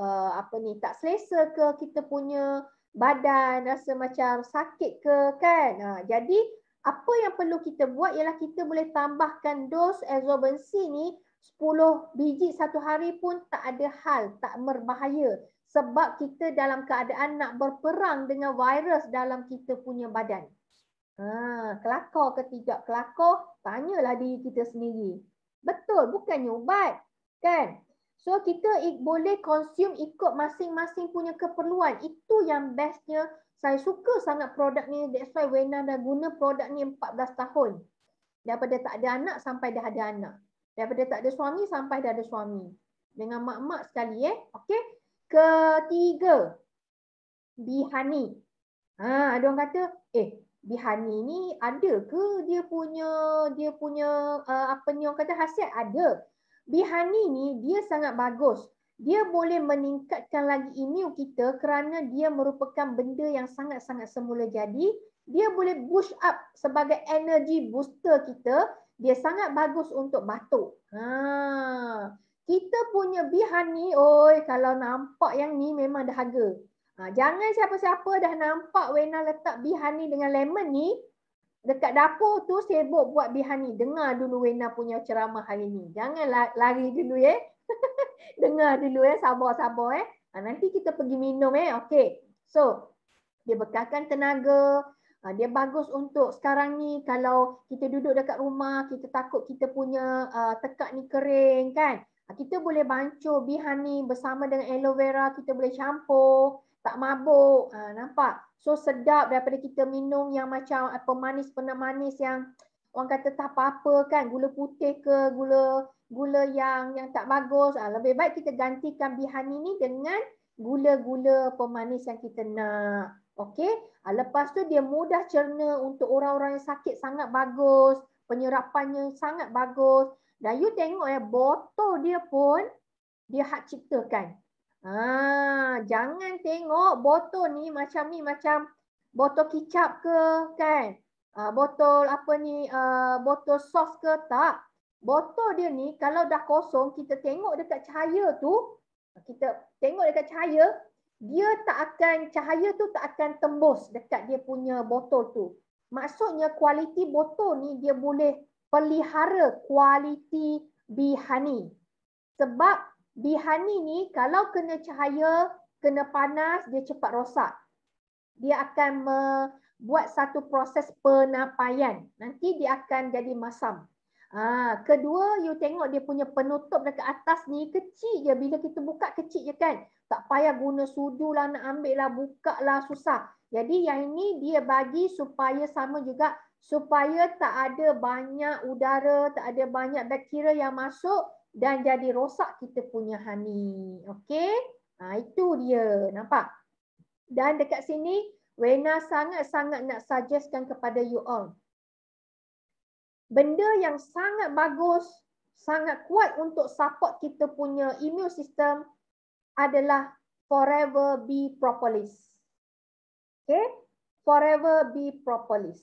tak selesa ke, kita punya badan rasa macam sakit ke kan. Jadi apa yang perlu kita buat ialah kita boleh tambahkan dos absorbensi ni 10 biji satu hari pun tak ada hal, tak berbahaya. Sebab kita dalam keadaan nak berperang dengan virus dalam kita punya badan. Kelakar ke tidak kelakar, Tanyalah diri kita sendiri. Betul, bukannya ubat. Kan? So kita boleh consume ikut masing-masing punya keperluan. Itu yang bestnya. Saya suka sangat produk ni. That's why Wena dah guna produk ni 14 tahun. Daripada tak ada anak sampai dah ada anak. Daripada tak ada suami sampai dah ada suami. Dengan mak-mak sekali Okey. Ketiga, Bihani. Ada orang kata, Bihani ni ada ke dia punya apa ni orang kata khasiat? Ada. Bihani ni dia sangat bagus. Dia boleh meningkatkan lagi imun kita kerana dia merupakan benda yang sangat-sangat semula jadi. Dia boleh boost up sebagai energy booster kita. Dia sangat bagus untuk batuk. Kita punya Bihani, kalau nampak yang ni memang dahaga. Jangan siapa-siapa dah nampak Wena letak Bihani dengan lemon ni, dekat dapur tu sibuk buat Bihani. Dengar dulu Wena punya ceramah hari ni. Jangan lari dulu Dengar dulu sabar-sabar nanti kita pergi minum Okey. So, dia bekalkan tenaga. Dia bagus untuk sekarang ni kalau kita duduk dekat rumah, kita takut kita punya tekak ni kering kan. Kita boleh bancuh Bihani bersama dengan aloe vera, kita boleh campur. Tak mabuk. Nampak? So sedap daripada kita minum yang macam pemanis yang orang kata tak apa-apa kan. Gula putih ke, gula yang tak bagus. Lebih baik kita gantikan Bihani ni dengan gula-gula pemanis yang kita nak. Okey. Lepas tu dia mudah cerna untuk orang-orang yang sakit, sangat bagus. Penyerapannya sangat bagus. Dan you tengok botol dia pun dia hak ciptakan. Jangan tengok botol ni macam botol kicap ke kan. Botol apa ni, botol sos ke, tak. Botol dia ni kalau dah kosong, kita tengok dekat cahaya tu, cahaya tu tak akan tembus dekat dia punya botol tu. Maksudnya kualiti botol ni dia boleh pelihara kualiti Bihani. Sebab Bihani ni kalau kena cahaya, kena panas, dia cepat rosak. Dia akan membuat satu proses penapaian. Nanti dia akan jadi masam. Kedua, you tengok dia punya penutup dekat atas ni kecil je. Bila kita buka kecil je kan. Tak payah guna sudu lah, nak ambil lah, buka lah, susah. Jadi yang ini dia bagi supaya sama juga, supaya tak ada banyak udara, tak ada banyak bakteria yang masuk dan jadi rosak kita punya honey. Okey? Itu dia. Nampak? Dan dekat sini, Wena sangat-sangat nak suggestkan kepada you all. Benda yang sangat bagus, sangat kuat untuk support kita punya immune system adalah Forever Bee Propolis. Okay? Forever Bee Propolis.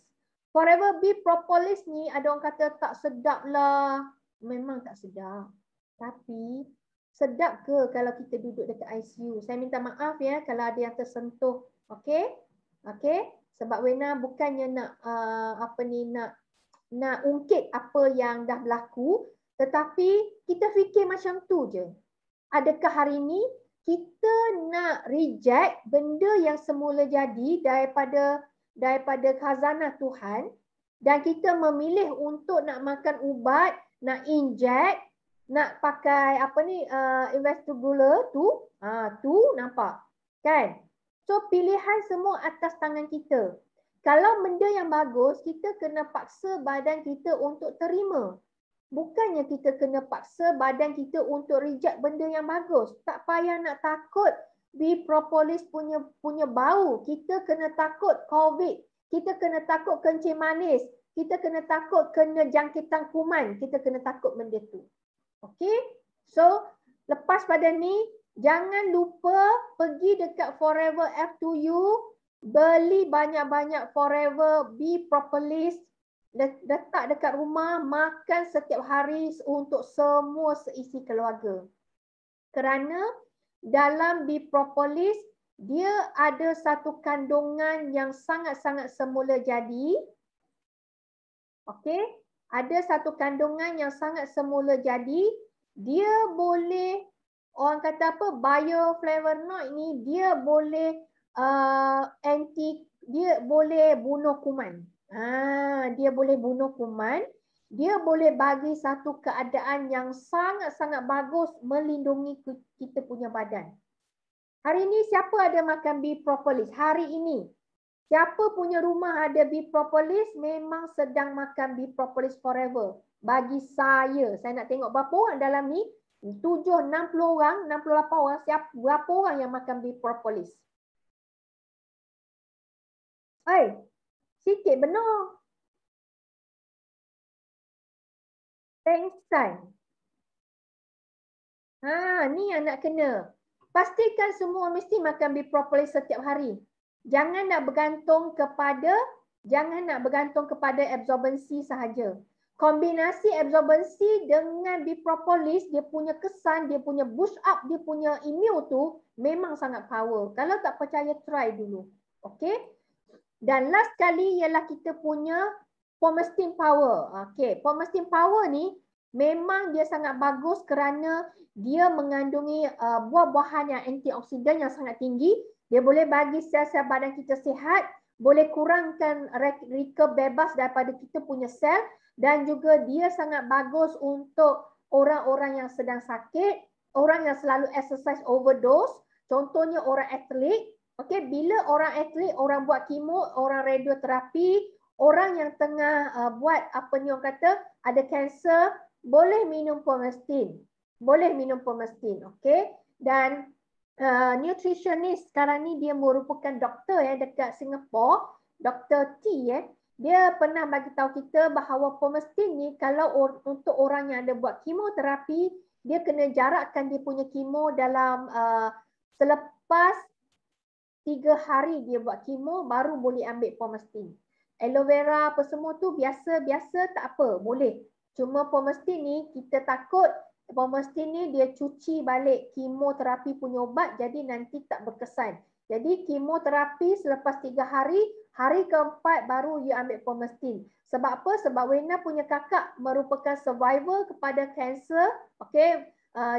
Forever Bee Propolis ni ada orang kata tak sedap lah. Memang tak sedap. Tapi sedap ke kalau kita duduk dekat ICU? Saya minta maaf kalau ada yang tersentuh. Okay? Okay? Sebab Wena bukannya nak ungkit apa yang dah berlaku, tetapi kita fikir macam tu je. Adakah hari ni kita nak reject benda yang semula jadi daripada khazanah Tuhan dan kita memilih untuk nak makan ubat, nak inject, nak pakai investigator tu, tu nampak kan? So pilihan semua atas tangan kita. Kalau benda yang bagus, kita kena paksa badan kita untuk terima. Bukannya kita kena paksa badan kita untuk reject benda yang bagus. Tak payah nak takut Bee Propolis punya bau. Kita kena takut COVID. Kita kena takut kencing manis. Kita kena takut kena jangkitan kuman. Kita kena takut benda tu. Okey? So, lepas pada ni, jangan lupa pergi dekat Forever F2U. Beli banyak-banyak Forever Bee Propolis, letak dekat rumah, makan setiap hari untuk semua seisi keluarga. Kerana dalam Bee Propolis, dia ada satu kandungan yang sangat-sangat semula jadi. Okey, ada satu kandungan yang sangat semula jadi. Dia boleh, orang kata apa, bioflavonoid ni, dia boleh dia boleh bunuh kuman. Dia boleh bunuh kuman. dia boleh bagi satu keadaan yang sangat-sangat bagus melindungi kita punya badan. Hari ini siapa ada makan bee propolis? Hari ini. Siapa punya rumah ada bee propolis memang sedang makan bee propolis forever. Bagi saya nak tengok berapa orang dalam ni? 60 orang, 68 orang, berapa orang yang makan bee propolis? Sikit benar. Pengsan. Ni yang nak kena. Pastikan semua mesti makan bee propolis setiap hari. Jangan nak bergantung kepada absorbensi sahaja. Kombinasi absorbensi dengan bee propolis, dia punya kesan, dia punya boost up, dia punya immune tu memang sangat power. Kalau tak percaya, try dulu. Okey? Dan last kali ialah kita punya Pomestin Power. Okey, Pomestin Power ni memang dia sangat bagus kerana dia mengandungi buah-buahan yang antioksidan yang sangat tinggi. Dia boleh bagi sel-sel badan kita sihat, boleh kurangkan rika bebas daripada kita punya sel, dan juga dia sangat bagus untuk orang-orang yang sedang sakit, orang yang selalu exercise overdose, contohnya orang atlet. Okey, bila orang atlet, orang buat kemo, orang radioterapi, orang yang tengah buat apa ni orang kata ada kanser, boleh minum Pomestin. Boleh minum Pomestin, okey? Dan nutritionist sekarang ni dia merupakan doktor dekat Singapura, Dr. T dia pernah bagi tahu kita bahawa Pomestin ni kalau untuk orang yang ada buat kemoterapi, dia kena jarakkan dia punya kemo dalam selepas 3 hari dia buat kemo baru boleh ambil Pomestin. Aloe vera apa semua tu biasa-biasa tak apa, boleh. Cuma Pomestin ni kita takut Pomestin ni dia cuci balik kemoterapi punya ubat, jadi nanti tak berkesan. Jadi kemoterapi selepas 3 hari, hari keempat baru you ambil Pomestin. Sebab apa? Sebab Wena punya kakak merupakan survivor kepada kanser. Okey,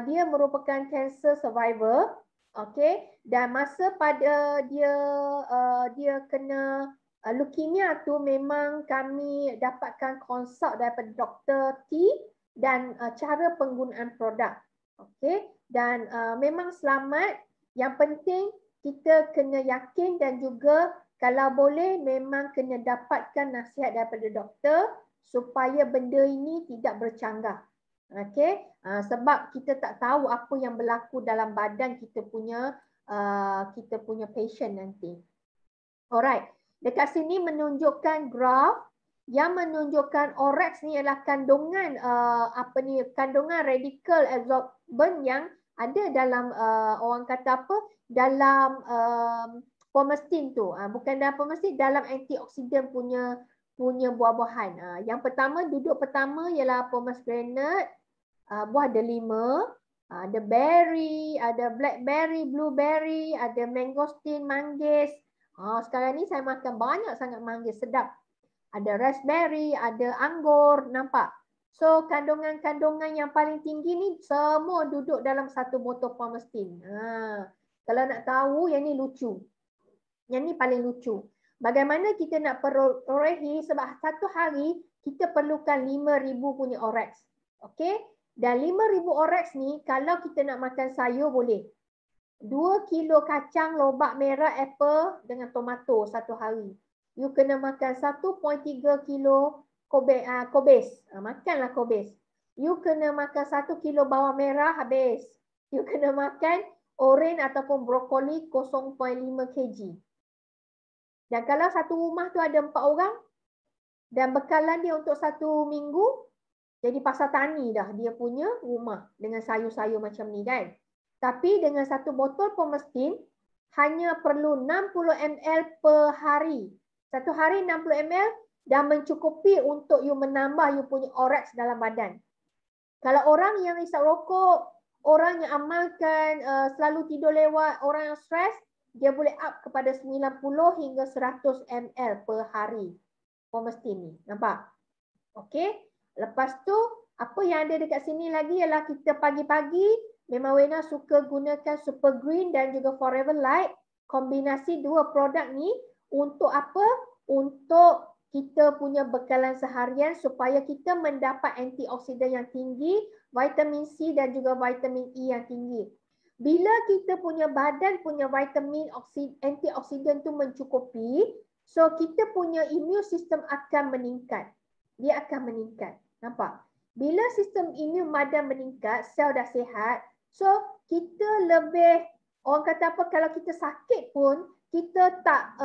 dia merupakan kanser survivor. Okey, dan masa pada dia kena leukemia tu memang kami dapatkan konsult daripada Dr. T dan cara penggunaan produk. Okey, dan memang selamat. Yang penting kita kena yakin dan juga kalau boleh memang kena dapatkan nasihat daripada doktor supaya benda ini tidak bercanggah. Okey, sebab kita tak tahu apa yang berlaku dalam badan kita punya patient nanti. Alright. Dekat sini menunjukkan graf yang menunjukkan Orex ni ialah kandungan kandungan radikal absorben yang ada dalam orang kata apa dalam Pomestin tu. Bukan dalam Pomestin, dalam antioksidan punya buah-buahan. Yang pertama, duduk pertama ialah pomegranate. Buah ada 5. Ada berry, ada blackberry, blueberry, ada mangosteen, manggis. Sekarang ni saya makan banyak sangat manggis, sedap. Ada raspberry, ada anggur, nampak? So kandungan-kandungan yang paling tinggi ni semua duduk dalam satu botol Pomestin. Kalau nak tahu, yang ni lucu. Yang ni paling lucu. Bagaimana kita nak perolehi sebab satu hari kita perlukan 5,000 punya Orex. Okey? Dan 5,000 Orex ni kalau kita nak makan sayur boleh. 2 kilo kacang, lobak merah, apple dengan tomato satu hari. You kena makan 1.3 kilo kobis. Makanlah kobis. You kena makan 1 kilo bawang merah, habis. You kena makan oren ataupun brokoli 0.5 kg. Dan kalau satu rumah tu ada 4 orang dan bekalan dia untuk 1 minggu, jadi pasar tani dah dia punya rumah dengan sayur-sayur macam ni kan. Tapi dengan satu botol Pomestin hanya perlu 60 ml per hari. Satu hari 60 ml dah mencukupi untuk you menambah you punya Orex dalam badan. Kalau orang yang isap rokok, orang yang amalkan selalu tidur lewat, orang yang stres, dia boleh up kepada 90 hingga 100 ml per hari Pomestin ni. Nampak? Okey. Lepas tu, apa yang ada dekat sini lagi ialah kita pagi-pagi memang Wena suka gunakan Super Green dan juga Forever Light. Kombinasi dua produk ni untuk apa? Untuk kita punya bekalan seharian supaya kita mendapat antioksidan yang tinggi, vitamin C dan juga vitamin E yang tinggi. Bila kita punya badan punya vitamin antioksidan tu mencukupi, so kita punya immune system akan meningkat. Dia akan meningkat. Nampak? Bila sistem immune badan meningkat, sel dah sihat, so kita lebih, orang kata apa, kalau kita sakit pun, kita tak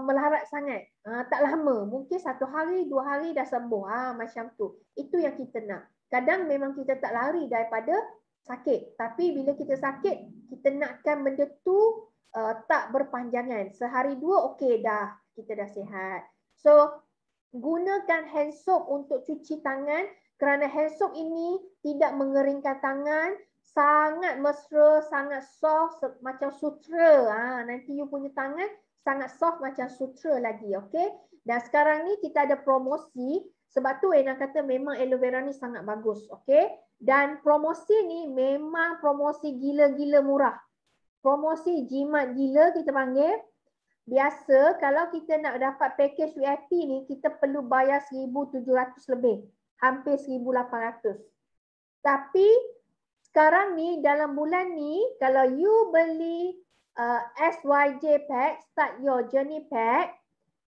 melarat sangat. Tak lama. Mungkin 1 hari, 2 hari dah sembuh. Macam tu. Itu yang kita nak. Kadang memang kita tak lari daripada sakit. Tapi bila kita sakit, kita nakkan benda tu tak berpanjangan. Sehari 2 okey dah. Kita dah sihat. So, gunakan hand soap untuk cuci tangan kerana hand soap ini tidak mengeringkan tangan, sangat mesra, sangat soft macam sutera. Nanti you punya tangan sangat soft macam sutera lagi, okey? Dan sekarang ni kita ada promosi, sebab tu Wena kata memang aloe vera ni sangat bagus, okey? Dan promosi ni memang promosi gila-gila murah. Promosi jimat gila kita panggil. Biasa kalau kita nak dapat package VIP ni, kita perlu bayar 1,700 lebih. Hampir 1,800. Tapi sekarang ni dalam bulan ni, kalau you beli SYJ pack, Start Your Journey pack,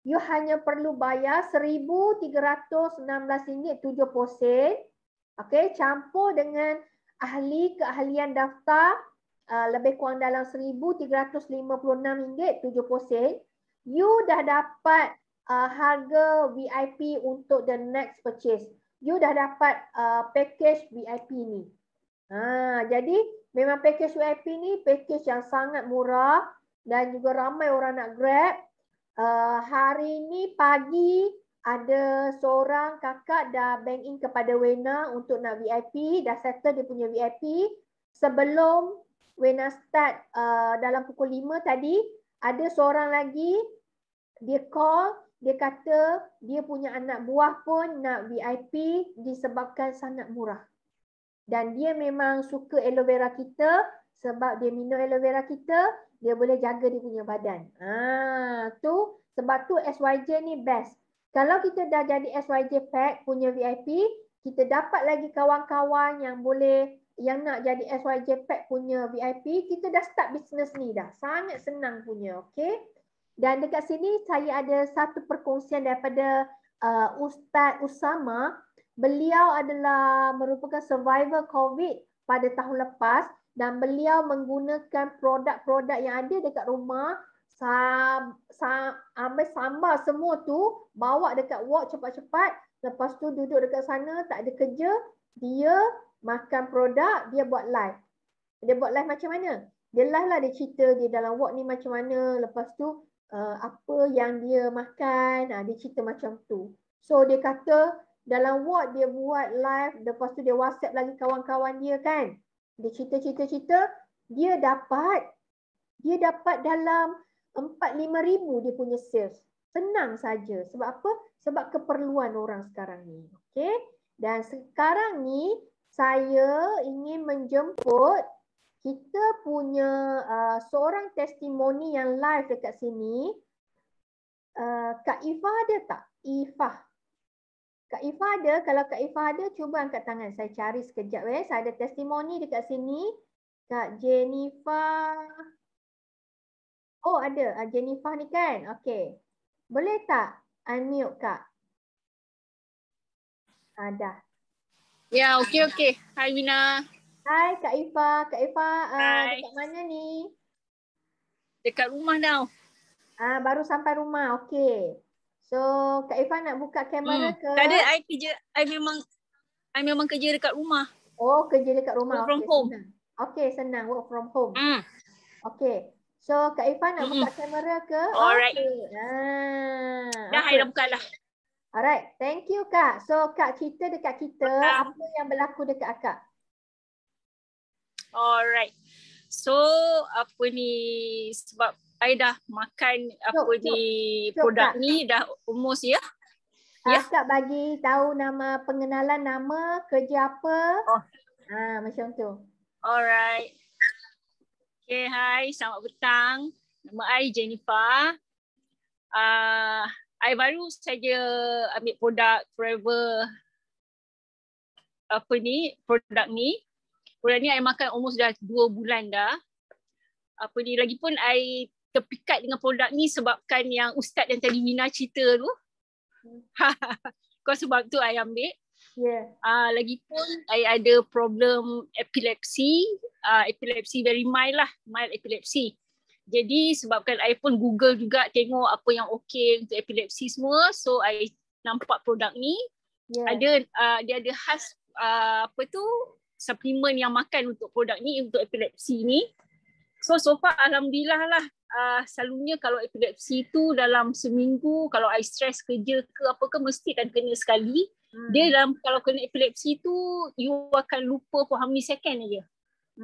you hanya perlu bayar RM1,316.70. Okay, campur dengan ahli keahlian daftar, lebih kurang dalam RM1,356.70. You dah dapat harga VIP untuk the next purchase. You dah dapat package VIP ni. Jadi memang package VIP ni package yang sangat murah dan juga ramai orang nak grab. Hari ni pagi ada seorang kakak dah bank in kepada Wena untuk nak VIP, dah settle dia punya VIP. Sebelum Wena start dalam pukul 5 tadi, ada seorang lagi dia call, dia kata dia punya anak buah pun nak VIP disebabkan sangat murah. Dan dia memang suka aloe vera kita, sebab dia minum aloe vera kita, dia boleh jaga dia punya badan. Sebab tu SYJ ni best. Kalau kita dah jadi SYJ pack punya VIP, kita dapat lagi kawan-kawan yang boleh, yang nak jadi SYJ pack punya VIP, kita dah start bisnes ni dah. Sangat senang punya, okey? Dan dekat sini saya ada satu perkongsian daripada Ustaz Usama. Beliau adalah merupakan survivor COVID pada tahun lepas dan beliau menggunakan produk-produk yang ada dekat rumah, ambil sambal semua tu, bawa dekat ward cepat-cepat, lepas tu duduk dekat sana, tak ada kerja, dia makan produk, dia buat live. Dia buat live macam mana? Dia live lah, dia cerita dia dalam ward ni macam mana, lepas tu apa yang dia makan, dia cerita macam tu. So dia kata dalam ward dia buat live, lepas tu dia WhatsApp lagi kawan-kawan dia kan. Dia cerita-cerita, dia dapat dalam 4-5 ribu dia punya sales. Senang saja. Sebab apa? Sebab keperluan orang sekarang ni. Okay? Dan sekarang ni saya ingin menjemput kita punya seorang testimoni yang live dekat sini. Kak Ifah ada tak? Kak Ifah ada? Kalau Kak Ifah ada, cuba angkat tangan. Saya cari sekejap. Saya ada testimoni dekat sini. Kak Jennifer. Oh ada. Jennifer ni kan? Okey. Boleh tak unmute Kak? Dah. Ya, okey. Hai Wina. Hai Kak Ifah. Kak Ifah dekat mana ni? Dekat rumah dah. Baru sampai rumah. Okey. So Kak Ifah nak buka kamera ke? Tak ada, I memang kerja dekat rumah. Oh, kerja dekat rumah. Work from home. Senang. Okey, senang. Work from home. Okey. So Kak Ifah nak buka kamera ke? Alright. Okay. Dah, I dah buka lah. Alright, thank you Kak. So Kak cerita dekat kita apa yang berlaku dekat Akak. Alright. So apa ni, sebab I dah makan produk ni dah almost ya. Akak bagi tahu nama, pengenalan nama, kerja apa. Macam tu. Alright. Okay, hai, selamat petang. Nama I Jennifer. I baru saja ambil produk Forever produk ni I makan almost dah 2 bulan dah. Lagipun I terpikat dengan produk ni sebabkan yang Ustaz yang tadi Wina cerita tu. Kau sebab tu I ambil. Yeah. Lagipun I ada problem epilepsi. Epilepsi very mild lah, mild epilepsi. Jadi sebabkan I pun Google juga tengok apa yang okey untuk epilepsi semua. So I nampak produk ni. Yeah. Dia ada khas suplemen yang makan untuk produk ni, untuk epilepsi ni. So far alhamdulillah lah. Selalunya kalau epilepsi tu dalam seminggu, kalau I stress kerja ke apa ke, mesti kan kena sekali. Dia kalau kena epilepsi tu, you akan lupa for how many second aja.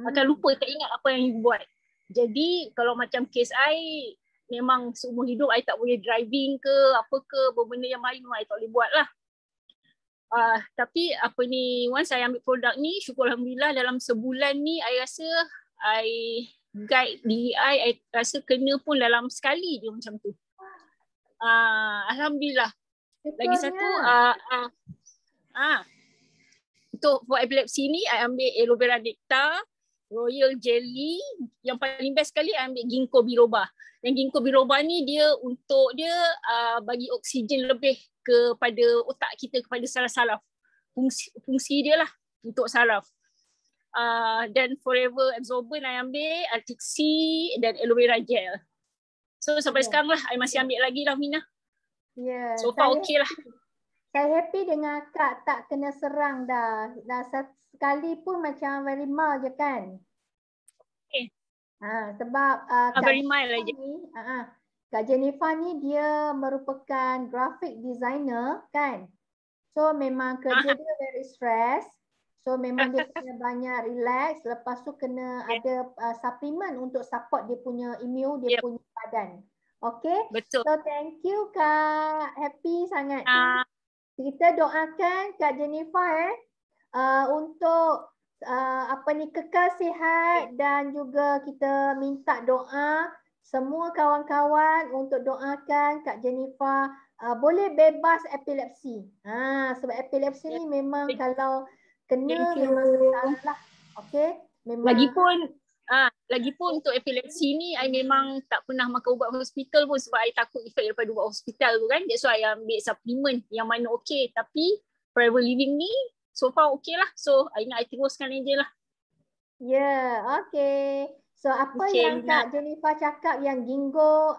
Akan lupa, tak ingat apa yang you buat. Jadi kalau macam case I, memang seumur hidup I tak boleh driving ke apa ke, benda yang lain I tak boleh buat lah. Tapi once I ambil produk ni, syukur alhamdulillah dalam sebulan ni I rasa I guide diri I rasa kena pun dalam sekali je macam tu. Alhamdulillah. Lagi satu untuk for epilepsi ni I ambil aloe vera nectar, royal jelly, yang paling best sekali I ambil ginkgo biloba. Yang ginkgo biloba ni dia bagi oksigen lebih kepada otak kita, kepada saraf-saraf. Fungsi dia lah untuk saraf. Dan Forever Absorbent I ambil, Arctic Sea dan aloe vera gel. So sampai sekarang lah I masih ambil lagi lah Mina. Yeah. So far okey lah. Saya happy dengan Kak tak kena serang dah. Sekali pun macam very mild je kan? Okay. Sebab very mild aja. Kak Jennifer ni dia merupakan graphic designer kan? So memang kerja dia very stress. So memang dia kena banyak relax. Lepas tu kena ada suplemen untuk support dia punya immune, dia punya badan. Okay? Betul. So thank you Kak. Happy sangat. Kita doakan Kak Jennifer untuk kekal sihat, dan juga kita minta doa semua kawan-kawan untuk doakan Kak Jennifer boleh bebas epilepsi. Sebab epilepsi ni memang kalau kena memang kekal lah. Okay? Memang Lagipun untuk epilepsi ni I memang tak pernah makan ubat hospital pun sebab I takut efek daripada ubat hospital tu kan. That's why I ambil suplemen yang mana okey. Tapi Forever Living ni so far okey lah. So I ingat I teruskan aja lah. Okay. So apa yang Kak Jennifer cakap yang ginkgo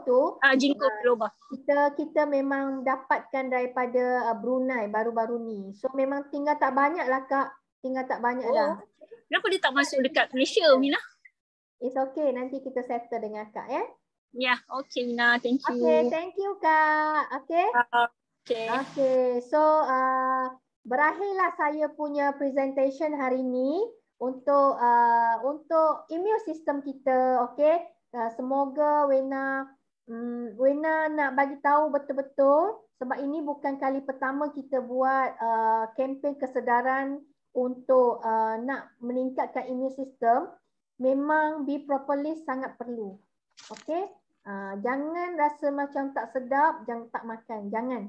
tu, ginkgo biloba. Kita memang dapatkan daripada Brunei baru-baru ni. So memang tinggal tak banyak lah Kak. Tinggal tak banyak dah. Kenapa dia tak masuk dekat Malaysia, Mina? It's okay. Nanti kita settle dengan Kak ya. Yeah, okay Mina. Thank you. Okay, thank you Kak. Okay. Okay. So berakhirlah saya punya presentation hari ni untuk immune system kita. Okay. Semoga Wena nak bagi tahu betul-betul, sebab ini bukan kali pertama kita buat kempen kesedaran untuk nak meningkatkan immune system. Memang Be Propolis sangat perlu. Okey? Jangan rasa macam tak sedap, jangan tak makan. Jangan.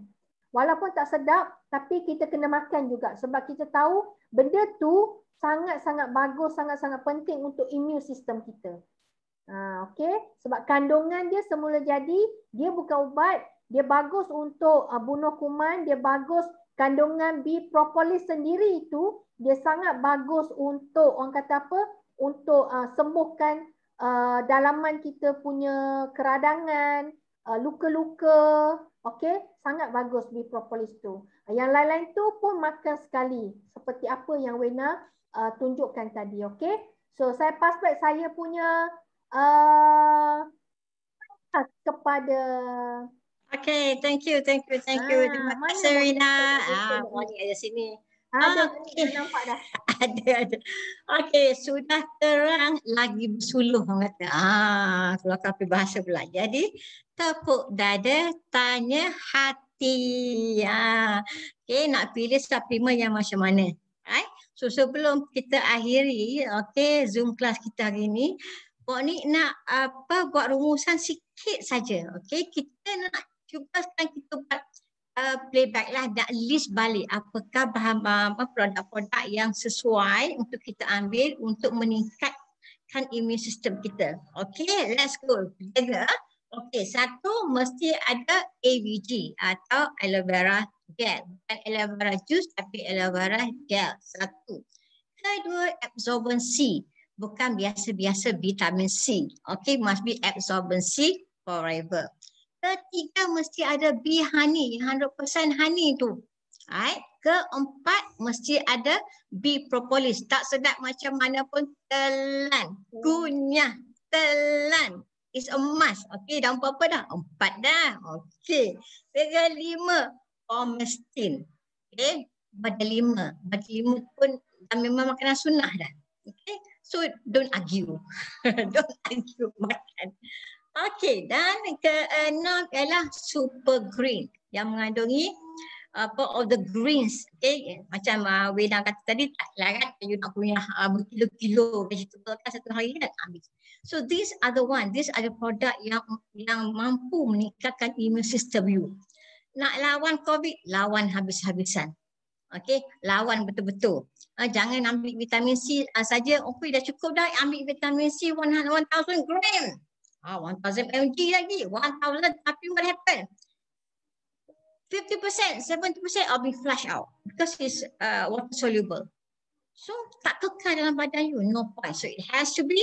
Walaupun tak sedap, tapi kita kena makan juga. Sebab kita tahu benda tu sangat-sangat bagus, sangat-sangat penting untuk immune system kita. Okey? Sebab kandungan dia semula jadi, dia bukan ubat. Dia bagus untuk bunuh kuman. Dia bagus, kandungan Be Propolis sendiri itu, dia sangat bagus untuk, orang kata apa, untuk sembuhkan dalaman kita punya keradangan, luka-luka. Okey, sangat bagus Be Propolis tu. Yang lain-lain tu pun makan sekali, seperti apa yang Wena tunjukkan tadi. Okey, so saya pass back saya punya kepada. Okay, thank you. Terima kasih Rina. Boleh ada sini. Okay. Nampak dah. Ada. Okey, sudah terang lagi bersuluh orang kata. Keluar kapi bahasa pula. Jadi tepuk dada, tanya hati. Okey, nak pilih suplemen yang macam mana? Right? So sebelum kita akhiri Zoom kelas kita hari ini, Buat ni nak buat rumusan sikit saja. Okey, kita nak cuba sekarang kita buat playback lah, nak list balik apakah bahan-bahan produk-produk yang sesuai untuk kita ambil untuk meningkatkan immune system kita. Okey, let's go. Jaga. Okey, satu mesti ada AVG atau aloe vera gel. Bukan aloe vera juice tapi aloe vera gel. Satu. Kedua, absorbency. Bukan biasa-biasa vitamin C. Okey, must be absorbency forever. Ketiga, mesti ada bee honey, 100% honey tu. Alright. Keempat, mesti ada bee propolis. Tak sedap macam mana pun, telan. Kunyah, telan. It's a must. Okey, dah apa dah? 4 dah. Okey. Kelima, pomestin. Okey, pada 5. Pada 5 pun dah memang makanan sunnah dah. Okey. So don't argue. Don't argue makan. Okey, dan keenam ialah super green yang mengandungi all the greens. Okay, macam Wena kata tadi, tak larat you nak punya berkilo-kilo vegetable kan satu hari kan ambil. So these are the produk yang mampu meningkatkan immune system you. Nak lawan COVID, lawan habis-habisan. Okey, lawan betul-betul. Jangan ambil vitamin C saja. Okey, dah cukup dah ambil vitamin C 1000 gram. 1000 mg lagi. 1000, tapi what happen? 50%, 70% will be flushed out because it's water soluble. So tak kekal dalam badan you, no point. So it has to be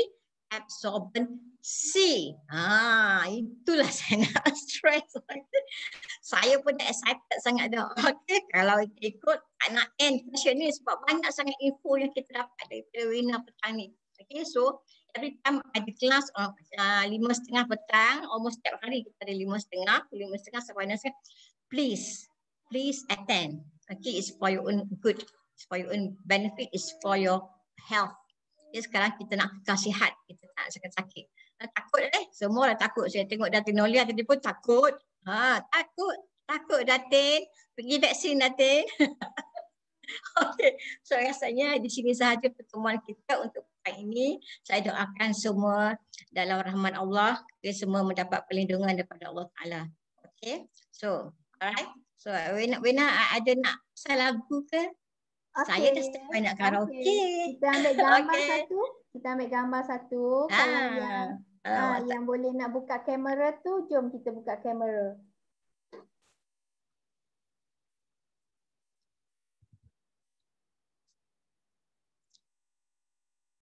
absorbent C. Itulah saya nak stress. Saya pun dah excited sangat dah. Okay, kalau ikut tak nak end session ni sebab banyak sangat info yang kita dapat daripada Wena petang ni. Okay, so every time ada kelas 5:30 petang, almost setiap hari kita ada 5:30 sampai 6:30. Please attend. Okay, it's for your own good, it's for your own benefit, it's for your health. Okay, sekarang kita nak kekal sihat, kita tak sakit-sakit. Takut semua dah takut. Saya tengok Datin Nolia tadi pun takut. Takut Datin. Pergi vaksin Datin. Okay, so rasanya di sini sahaja pertemuan kita untuk hari ini. Saya doakan semua dalam rahmat Allah, kita semua mendapat perlindungan daripada Allah Ta'ala. Okay, so alright. So Wena ada nak pasal lagu ke? Okay. Saya dah start nak karaoke. Kita ambil gambar satu. Kita ambil gambar satu. Kalau yang boleh nak buka kamera tu, jom kita buka kamera.